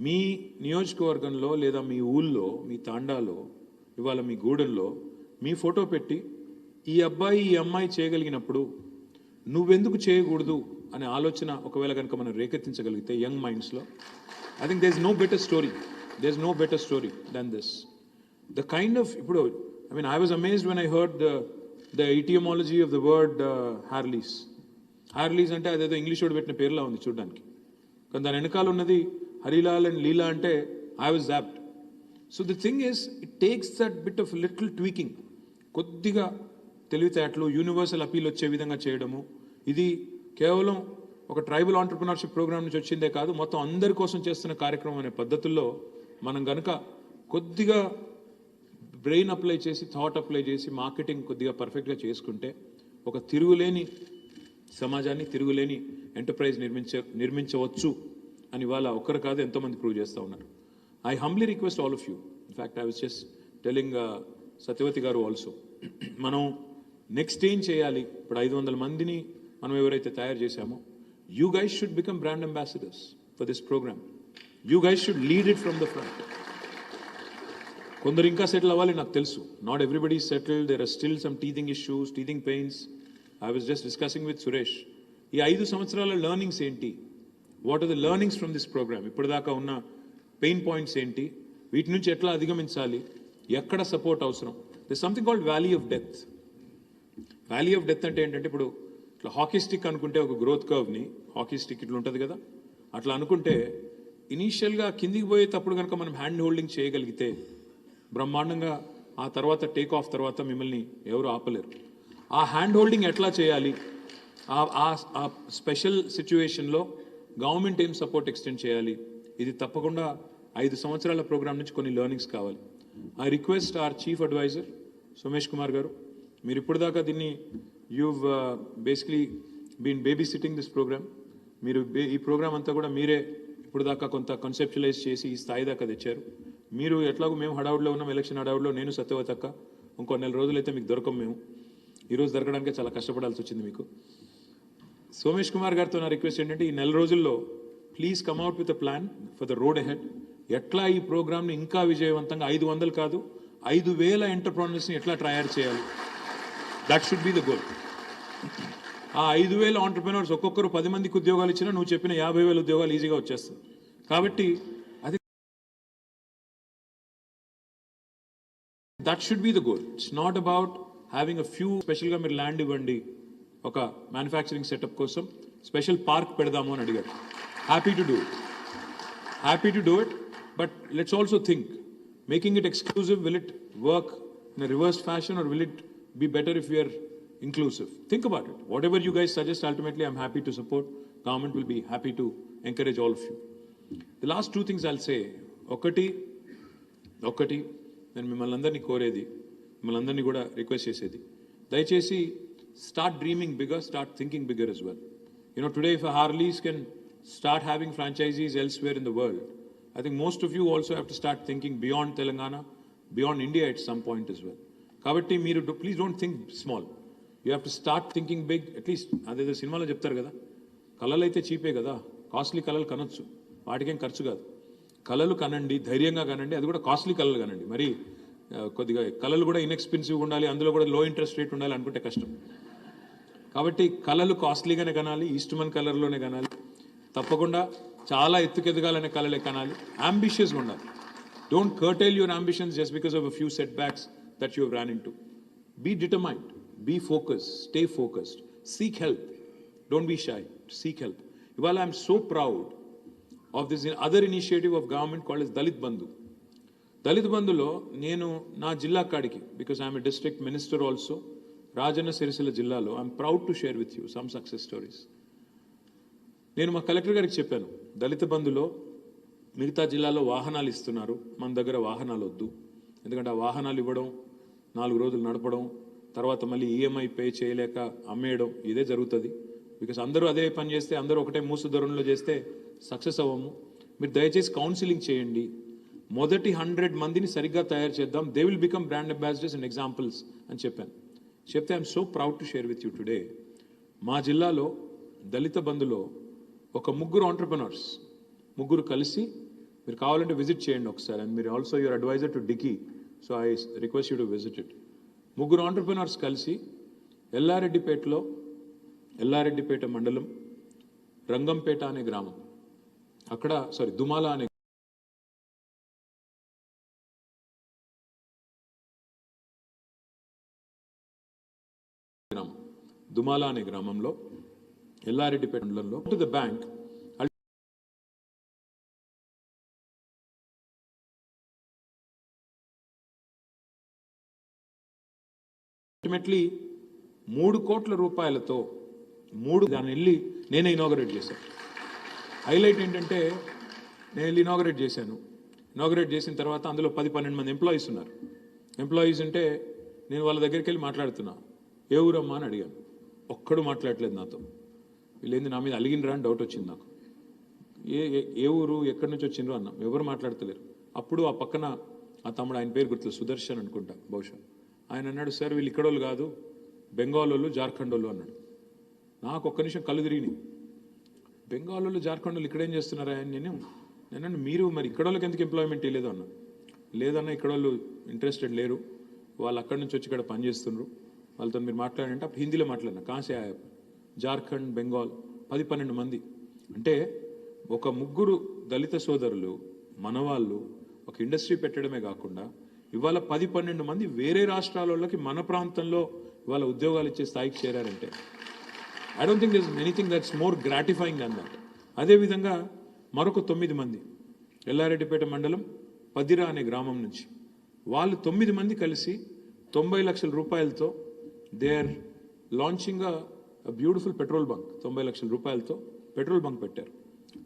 మీ నియోజకవర్గంలో లేదా మీ ఊళ్ళో, మీ తాండాలో, ఇవాళ మీ గూడెంలో మీ ఫోటో పెట్టి, ఈ అబ్బాయి ఈ అమ్మాయి చేయగలిగినప్పుడు నువ్వెందుకు చేయకూడదు అనే ఆలోచన ఒకవేళ కనుక మనం రేకెత్తించగలిగితే యంగ్ మైండ్స్లో, I think there is no better story then this. The kind of, ఇప్పుడు I was amazed when I heard the etymology of the word Harleys. Harleys అంటే అదేదో ఇంగ్లీష్ వర్డ్ పెట్టిన పేరులా ఉంది చూడడానికి, కానీ దాని వెనకాల ఉన్నది హరిలాల్ అండ్ లీలా అంటే I was zapped. So the thing is, it takes that bit of little tweaking, కొద్దిగా తెలివితేటలు, యూనివర్సల్ అపీల్ వచ్చే విధంగా చేయడము. ఇది కేవలం ఒక ట్రైబల్ ఆంటర్ప్రినర్షిప్ ప్రోగ్రామ్ నుంచి వచ్చిందే కాదు, మొత్తం అందరి కోసం చేస్తున్న కార్యక్రమం అనే పద్ధతుల్లో మనం కనుక కొద్దిగా బ్రెయిన్ అప్లై చేసి, థాట్ అప్లై చేసి, మార్కెటింగ్ కొద్దిగా పర్ఫెక్ట్గా చేసుకుంటే ఒక తిరుగులేని సమాజాన్ని, తిరుగులేని ఎంటర్ప్రైజ్ నిర్మించవచ్చు అని వాళ్ళ ఒక్కరు కాదు ఎంతోమంది ప్రూవ్ చేస్తూ ఉన్నారు. I humbly request all of you, in fact I was just telling Satyavathi garu also, మనం నెక్స్ట్ ఏం చేయాలి, ఇప్పుడు 500 మందిని మనం ఎవరైతే తయారు చేశామో, you guys should become brand ambassadors for this programme. You guys should lead it from the front. కొందరు ఇంకా సెటిల్ అవ్వాలి, నాకు తెలుసు. Not everybody settle, there are still some teething issues, teething pains. I was just discussing with Suresh, ఈ 5 సంవత్సరాల learnings ఏంటి, what are the learnings from this programme, ఇప్పటిదాకా ఉన్న పెయిన్ పాయింట్స్ ఏంటి, వీటి నుంచి ఎట్లా అధిగమించాలి, ఎక్కడ సపోర్ట్ అవసరం. This something called valley of death. Valley of death అంటే ఏంటంటే, ఇప్పుడు ఇట్లా హాకీ స్టిక్ అనుకుంటే ఒక గ్రోత్ కర్వ్ని, హాకీ స్టిక్ ఇట్లా ఉంటుంది కదా, అట్లా అనుకుంటే ఇనీషియల్గా కిందికి పోయేటప్పుడు కనుక మనం హ్యాండ్ హోల్డింగ్ చేయగలిగితే బ్రహ్మాండంగా ఆ తర్వాత టేక్ ఆఫ్ తర్వాత మిమ్మల్ని ఎవరు ఆపలేరు. ఆ హ్యాండ్ హోల్డింగ్ ఎట్లా చేయాలి, ఆ స్పెషల్ సిచ్యువేషన్లో గవర్నమెంట్ ఏం సపోర్ట్ ఎక్స్టెండ్ చేయాలి, ఇది తప్పకుండా 5 సంవత్సరాల ప్రోగ్రామ్ నుంచి కొన్ని లెర్నింగ్స్ కావాలి. I request our chief advisor Somesh Kumar garu, మీరు ఇప్పుడు దాకా దీన్ని you've basically been babysitting this program. మీరు ఈ ప్రోగ్రామ్ అంతా కూడా మీరే ఇప్పుడు దాకా కొంత కన్సెప్చువలైజ్ చేసి ఈ స్థాయి దాకా తెచ్చారు. మీరు ఎట్లాగో మేము హడావుడిలో ఉన్నాం, ఎలక్షన్ హడావుడిలో, నేను సత్యవతి అక్క ఇంకో 4 రోజులైతే మీకు దొరకం. మేము ఈరోజు దొరకడానికి చాలా కష్టపడాల్సి వచ్చింది మీకు. సోమేష్ కుమార్ గారితో నా రిక్వెస్ట్ ఏంటంటే, ఈ 4 రోజుల్లో please come out with a plan for the road ahead. ఎట్లా ఈ ప్రోగ్రామ్ని ఇంకా విజయవంతంగా 500 కాదు 5,000 ఎంటర్ప్రెన్యూర్స్ని ఎట్లా తయారు చేయాలి, that should be the goal. ఆ 5,000 ఆంటర్ప్రెన్యూర్స్ ఒక్కొక్కరు 10 మందికి ఉద్యోగాలు ఇచ్చినా నువ్వు చెప్పిన 50,000 ఉద్యోగాలు ఈజీగా వచ్చేస్తుంది. కాబట్టి అది that should be the goal. It's not about having a few. స్పెషల్గా మీరు ల్యాండ్ ఇవ్వండి ఒక మ్యానుఫ్యాక్చరింగ్ సెటప్ కోసం, స్పెషల్ పార్క్ పెడదాము అని అడిగారు. Happy to do it, but let's also think, making it exclusive, will it work in a reverse fashion are will it be better if we are inclusive? Think about it. Whatever you guys suggest, ultimately I'm happy to support. Government will be happy to encourage all of you. The last 2 things I'll say. ఒకటి నేను మిమ్మల్ని అందరినీ కోరేది, మిమ్మల్ని అందరినీ కూడా request చేసేది, దయచేసి start dreaming bigger, start thinking bigger as well. You know, today if a Harleys can start having franchisees elsewhere in the world, I think most of you also have to start thinking beyond Telangana, beyond India at some point as well. కాబట్టి మీరు please don't think small, you have to start thinking big. At least అదేదో సినిమాలో చెప్తారు కదా, కళలు అయితే చీపే కదా, costly కళలు కనొచ్చు, వాటికేం ఖర్చు కాదు. కళలు కనండి, ధైర్యంగా కనండి, అది కూడా కాస్ట్లీ కళలు కనండి. మరి కొద్దిగా కళలు కూడా ఇన్ఎక్స్పెన్సివ్గా ఉండాలి, అందులో కూడా లో ఇంట్రెస్ట్ రేట్ ఉండాలి అనుకుంటే కష్టం. కాబట్టి కళలు కాస్ట్లీగానే కనాలి, ఈస్ట్మన్ కలర్లోనే కనాలి, తప్పకుండా చాలా ఎత్తుకెదగాలనే కళలే కనాలి, అంబిషియస్గా ఉండాలి. Don't curtail your ambitions just because of a few set backs that you have ran into. Be determined, be focused, stay focused, seek help, don't be shy, seek help. While I'm so proud of this other initiative of government called as Dalit Bandhulo nenu na jilla kadiki, because I'm a district minister also, Rajana Sirisila jillalo, I'm proud to share with you some success stories. నేను మా collector గారికి చెప్పాను, దళిత బంధులో మిగతా జిల్లాలో వాహనాలు ఇస్తున్నారు, మన దగ్గర వాహనాలు వద్దు. ఎందుకంటే ఆ వాహనాలు ఇవ్వడం, 4 రోజులు నడపడం, తర్వాత మళ్ళీ ఈఎంఐ పే చేయలేక అమ్మేయడం, ఇదే జరుగుతుంది. బికాస్ అందరూ అదే పని చేస్తే, అందరూ ఒకటే మూసు ధోరణిలో చేస్తే సక్సెస్ అవ్వము. మీరు దయచేసి కౌన్సిలింగ్ చేయండి, మొదటి 100 మందిని సరిగ్గా తయారు చేద్దాం, they will become brand ambassadors and examples అని చెప్పాను. చెప్తే I'm so proud to share with you today, మా జిల్లాలో దళిత బంధులో ఒక 3 ఆంటర్ప్రెనర్స్, 3 కలిసి, మీరు కావాలంటే విజిట్ చేయండి ఒకసారి, అండ్ మీరు also your advisor to DICCI, so I request you to visit it. 3 entrepreneurs కలిసి ఎల్లారెడ్డిపేట మండలం రంగంపేట అనే గ్రామం, అక్కడ దుమాల అనే గ్రామం, దుమాల అనే గ్రామంలో ఎల్లారెడ్డిపేట మండలంలో టు ద బ్యాంక్ అల్టిమేట్లీ 3 కోట్ల రూపాయలతో దాన్ని వెళ్ళి నేనే ఇనాగరేట్ చేశాను. హైలైట్ ఏంటంటే, నేను వెళ్ళి ఇనాగరేట్ చేశాను. ఇనాగరేట్ చేసిన తర్వాత అందులో 10-12 మంది ఎంప్లాయీస్ ఉన్నారు. ఎంప్లాయీస్ అంటే నేను వాళ్ళ దగ్గరికి వెళ్ళి మాట్లాడుతున్నా, ఏ ఊరమ్మా అని అడిగాను. ఒక్కడు మాట్లాడలేదు నాతో. వీళ్ళేంది నా మీద అలిగినరా అని డౌట్ వచ్చింది నాకు. ఏ ఊరు, ఎక్కడి నుంచి వచ్చిండ్రు అన్నా, ఎవరు మాట్లాడతలేరు. అప్పుడు ఆ పక్కన ఆ తమ్ముడు, ఆయన పేరు గుర్తులేదు, సుదర్శన్ అనుకుంటా బహుశా, ఆయన అన్నాడు, సార్ వీళ్ళు ఇక్కడోళ్ళు కాదు, బెంగాల్ వాళ్ళు, జార్ఖండ్ వాళ్ళు అన్నాడు. నాకు ఒక్క నిమిషం కళ్ళు తిరిగినాయి. బెంగాల్ వాళ్ళు, జార్ఖండ్ వాళ్ళు ఇక్కడేం చేస్తున్నారా అని నేను మీరు మరి ఇక్కడ వాళ్ళకి ఎందుకు ఎంప్లాయ్మెంట్ ఇవ్వలేదు అన్నా. లేదన్నా, ఇక్కడ వాళ్ళు ఇంట్రెస్టెడ్ లేరు, వాళ్ళు అక్కడి నుంచి వచ్చి ఇక్కడ పనిచేస్తున్నారు, వాళ్ళతో మీరు మాట్లాడంటే అప్పుడు హిందీలో మాట్లాడినా. కాసే జార్ఖండ్, బెంగాల్ 10-12 మంది. అంటే ఒక 3 దళిత సోదరులు మనవాళ్ళు ఒక ఇండస్ట్రీ పెట్టడమే కాకుండా ఇవాళ 10-12 మంది వేరే రాష్ట్రాల వాళ్ళకి మన ప్రాంతంలో ఇవాళ ఉద్యోగాలు ఇచ్చే స్థాయికి చేరారంటే I don't think this anything that's more gratifying than that. అదేవిధంగా మరొక 9 మంది ఎల్లారెడ్డిపేట మండలం పదిరా అనే గ్రామం నుంచి వాళ్ళు 9 మంది కలిసి 90 లక్షల రూపాయలతో they are launching a beautiful petrol bunk. 90 లక్షల రూపాయలతో పెట్రోల్ బంక్ పెట్టారు.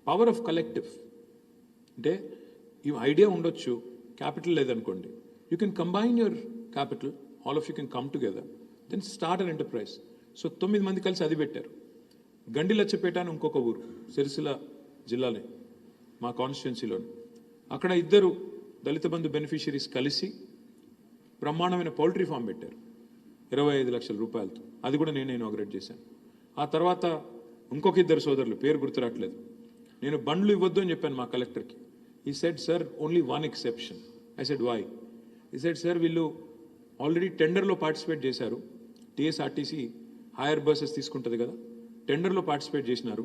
పవర్ ఆఫ్ కలెక్టివ్ అంటే ఈ ఐడియా ఉండొచ్చు, క్యాపిటల్ లేదనుకోండి, you can combine your capital, all of you can come together, then start an enterprise. So 9 మంది కలిసి అది పెట్టారు. గండిలచ్చపేట అని ఇంకొక ఊరు సిరిసిల్ల జిల్లాలో మా కాన్స్టిట్యున్సీలోని, అక్కడ 2 దళిత బంధు బెనిఫిషరీస్ కలిసి బ్రహ్మాండమైన పౌల్ట్రీ ఫామ్ పెట్టారు 25 లక్షల రూపాయలతో. అది కూడా నేను ఇనాగ్రేట్ చేశాను. ఆ తర్వాత ఇంకొక 2 సోదరులు, పేరు గుర్తురాట్లేదు, నేను బండ్లు ఇవ్వద్దు అని చెప్పాను మా కలెక్టర్కి. He said sir only one exception. I said why? He said sir వీళ్ళు ఆల్రెడీ టెండర్లో పార్టిసిపేట్ చేశారు, టీఎస్ఆర్టీసీ హైయర్ బస్సెస్ తీసుకుంటుంది కదా, టెండర్లో పార్టిసిపేట్ చేసినారు,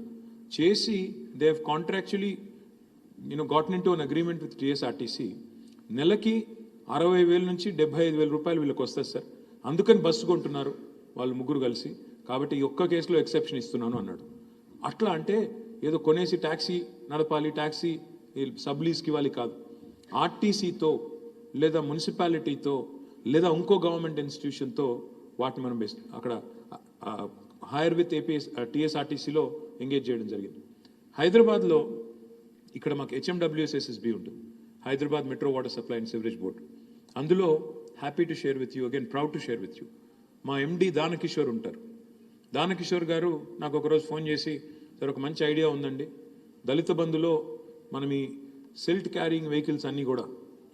చేసి they have contractually gotten into an agreement with TSRTC. నెలకి 60,000 నుంచి 75,000 రూపాయలు వీళ్ళకి వస్తుంది సార్, అందుకని బస్సు కొంటున్నారు వాళ్ళు 3 కలిసి, కాబట్టి ఈ ఒక్క కేసులో ఎక్సెప్షన్ ఇస్తున్నాను అన్నాడు. అట్లా అంటే ఏదో కొనేసి ట్యాక్సీ నడపాలి, ట్యాక్సీ సబ్ లీజ్కి ఇవ్వాలి కాదు, ఆర్టీసీతో లేదా మున్సిపాలిటీతో లేదా ఇంకో గవర్నమెంట్ ఇన్స్టిట్యూషన్తో వాటిని మనం అక్కడ హైర్ విత్ టీఎస్ఆర్టీసీలో ఎంగేజ్ చేయడం జరిగింది. హైదరాబాద్లో ఇక్కడ మాకు HMWSSB ఉంటుంది, Hyderabad metro water supply and sewerage board. అందులో happy to share with you, again proud to share with you, మా MD దానకిషోర్ ఉంటారు. దానకిషోర్ గారు నాకు ఒకరోజు ఫోన్ చేసి, సార్ ఒక మంచి ఐడియా ఉందండి, దళిత బంధులో మనం ఈ సిల్ట్ క్యారింగ్ వెహికల్స్ అన్నీ కూడా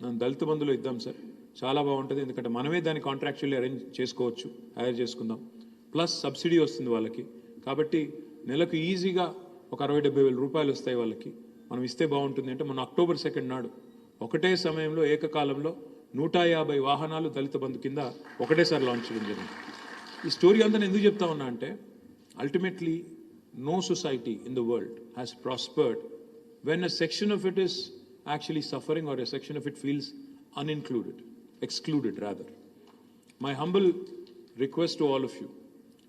మనం దళిత బంధులో ఇద్దాం సార్, చాలా బాగుంటుంది, ఎందుకంటే మనమే దాన్ని కాంట్రాక్చువల్లీ అరేంజ్ చేసుకోవచ్చు, హైర్ చేసుకుందాం, ప్లస్ సబ్సిడీ వస్తుంది వాళ్ళకి, కాబట్టి నెలకు ఈజీగా ఒక 60-70 రూపాయలు వస్తాయి వాళ్ళకి, మనం ఇస్తే బాగుంటుంది అంటే మన అక్టోబర్ 2 నాడు ఒకటే సమయంలో ఏకకాలంలో 150 వాహనాలు దళిత బంధు కింద ఒకటేసారి లాంచ్ చేయడం జరిగింది. ఈ స్టోరీ అంతా నేను ఎందుకు చెప్తా ఉన్నా అంటే ultimately no society in the world has prospered when a section of it is actually suffering or a section of it feels unincluded, excluded rather. My humble request to all of you,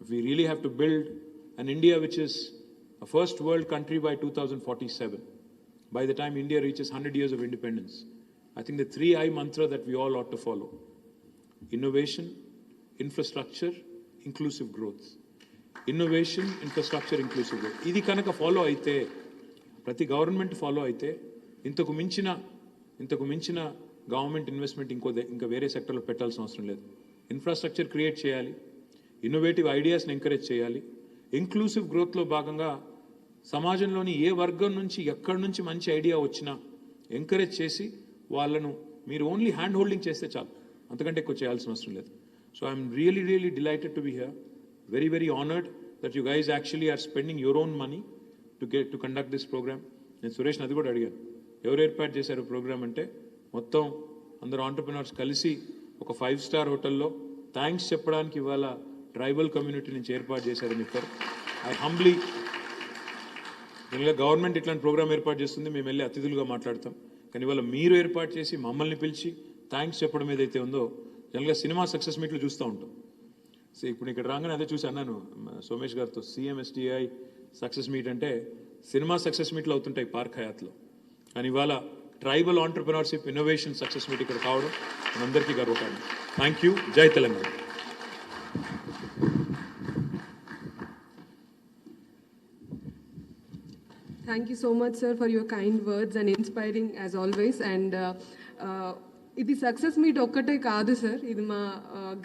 if we really have to build an India which is a first world country by 2047, by the time India reaches 100 years of independence, I think the 3I mantra that we all ought to follow: innovation, infrastructure, inclusive growth. Innovation, infrastructure, inclusive growth. ఇది కనుక follow అయితే, ప్రతి government follow అయితే, ఇంతకు మించిన government investment ఇంకా వేరే సెక్టర్లో పెట్టాల్సిన అవసరం లేదు. ఇన్ఫ్రాస్ట్రక్చర్ క్రియేట్ చేయాలి, ఇన్నోవేటివ్ ఐడియాస్ని ఎంకరేజ్ చేయాలి, ఇంక్లూసివ్ గ్రోత్లో భాగంగా సమాజంలోని ఏ వర్గం నుంచి ఎక్కడి నుంచి మంచి ఐడియా వచ్చినా ఎంకరేజ్ చేసి వాళ్ళను మీరు ఓన్లీ హ్యాండ్ హోల్డింగ్ చేస్తే చాలు, అంతకంటే ఎక్కువ చేయాల్సిన అవసరం లేదు. So I'm really delighted to be here, very honoured that you guys actually are spending your own money to conduct this programme. నేను సురేష్ని అది కూడా అడిగాను, ఎవరు ఏర్పాటు చేశారు ప్రోగ్రామ్ అంటే మొత్తం అందరు ఆంటర్ప్రినర్స్ కలిసి ఒక 5-స్టార్ హోటల్లో థ్యాంక్స్ చెప్పడానికి ఇవాళ ట్రైబల్ కమ్యూనిటీ నుంచి ఏర్పాటు చేశారని చెప్పారు. ఐ హంబ్లీ, జనరల్గా గవర్నమెంట్ ఇట్లాంటి ప్రోగ్రామ్ ఏర్పాటు చేస్తుంది, మేము వెళ్ళి అతిథులుగా మాట్లాడతాం, కానీ ఇవాళ మీరు ఏర్పాటు చేసి మమ్మల్ని పిలిచి థ్యాంక్స్ చెప్పడం ఏదైతే ఉందో, జనరల్గా సినిమా సక్సెస్ మీట్లు చూస్తూ ఉంటాం. సో ఇప్పుడు ఇక్కడ రాగానే అదే చూసి అన్నాను సోమేష్ గారితో, CMSTEI సక్సెస్ మీట్ అంటే సినిమా సక్సెస్ మీట్లు అవుతుంటాయి పార్క్ హయాత్లో, కానీ ఇవాళ tribal entrepreneurship innovation success meet ఇక్కడ కావడం మనందరికీ గర్వకారణం. Thank you. జై Telangana. Thank you so much, sir, for your kind words and inspiring as always. And ఇది సక్సెస్ మీట్ ఒక్కటే కాదు సార్, ఇది మా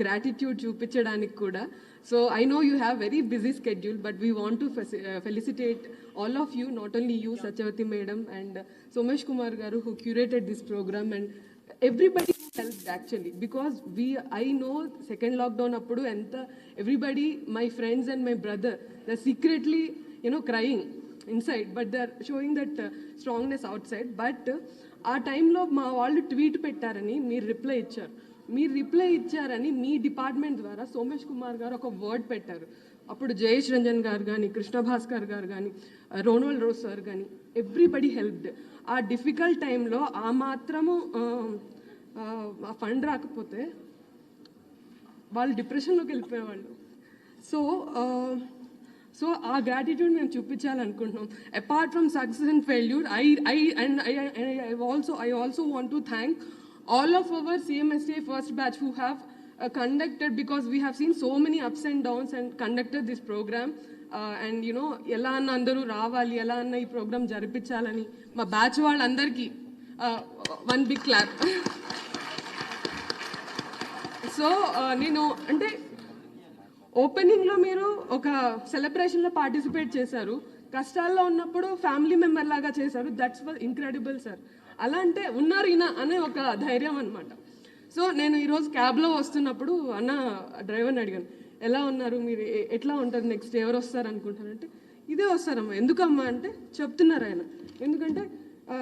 గ్రాటిట్యూడ్ చూపించడానికి కూడా. So I know you have very busy schedule, but we want to felicitate all of you, not only you, Satyavathi madam and Somesh Kumar garu, who curated this program, and everybody helped actually, because I know second lockdown appudu enta everybody, my friends and my brother, they're secretly crying inside, but they're showing that strongness outside. But ఆ టైంలో మా వాళ్ళు tweet పెట్టారని మీరు reply ఇచ్చారని మీ department ద్వారా సోమేష్ కుమార్ గారు ఒక వర్డ్ పెట్టారు. అప్పుడు జయేష్ రంజన్ గారు కానీ, కృష్ణ భాస్కర్ గారు కానీ, రోనల్ రోజ్ సార్ కానీ, ఎవ్రీబడి హెల్ప్డ్. ఆ డిఫికల్ట్ టైంలో ఆ మాత్రము ఆ ఫండ్ రాకపోతే వాళ్ళు డిప్రెషన్లోకి వెళ్ళిపోయేవాళ్ళు. సో ఆ గ్రాటిట్యూడ్ మేము చూపించాలనుకుంటున్నాం. Apart from success and failure, I also want to thank all of our CMSTEI first batch who have conducted, because we have seen so many ups and downs and conducted this program. And you know, ఎలా అన్న అందరూ రావాలి, ఎలా అన్న ఈ programme జరిపించాలని మా batch వాళ్ళందరికీ వన్ బిగ్ క్లాప్. సో నేను అంటే ఓపెనింగ్లో మీరు ఒక సెలబ్రేషన్లో పార్టిసిపేట్ చేశారు, కష్టాల్లో ఉన్నప్పుడు ఫ్యామిలీ మెంబర్ లాగా చేశారు. That's was incredible sir. అలా అంటే ఉన్నారు ఈయన అనే ఒక ధైర్యం అనమాట. సో నేను ఈరోజు క్యాబ్లో వస్తున్నప్పుడు అన్న డ్రైవర్ని అడిగాను, ఎలా ఉన్నారు మీరు, ఎట్లా ఉంటుంది నెక్స్ట్, ఎవరు వస్తారు అనుకుంటారంటే ఇదే వస్తారమ్మా. ఎందుకమ్మా అంటే చెప్తున్నారు ఆయన, ఎందుకంటే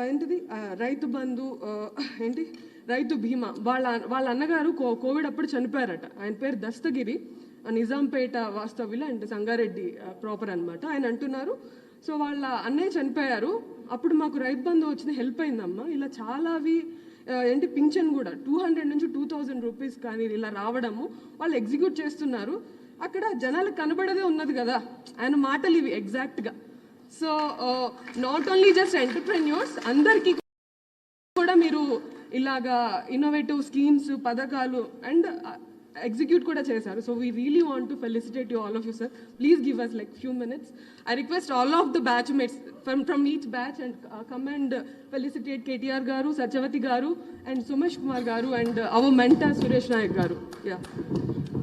ఏంటిది రైతు బంధు ఏంటి రైతు బీమా, వాళ్ళ అన్నగారు కోవిడ్ అప్పుడు చనిపోయారట. ఆయన పేరు దస్తగిరి, నిజాంపేట వాస్తవ్యులు అండ్ సంగారెడ్డి ప్రాపర్ అనమాట. ఆయన అంటున్నారు, సో వాళ్ళ అన్నయ్య చనిపోయారు, అప్పుడు మాకు రైతు బంధు వచ్చిన హెల్ప్ అయిందమ్మా. ఇలా చాలావి ఏంటి పింఛన్ కూడా 200 నుంచి 2000 రూపీస్ కానీ ఇలా రావడము వాళ్ళు ఎగ్జిక్యూట్ చేస్తున్నారు. అక్కడ జనాలకు కనబడదే ఉన్నది కదా, ఆయన మాటలు ఇవి ఎగ్జాక్ట్గా. So not only just entrepreneurs, అందరికీ కూడా మీరు ఇలాగా ఇన్నోవేటివ్ స్కీమ్స్, పథకాలు and execute kuda chesaru. So we really want to felicitate you, all of you, sir. Please give us like few minutes. I request all of the batchmates from each batch and come and felicitate KTR garu, Satyavathi garu and Somesh Kumar garu and our mentor Suresh Nayak garu. Yeah.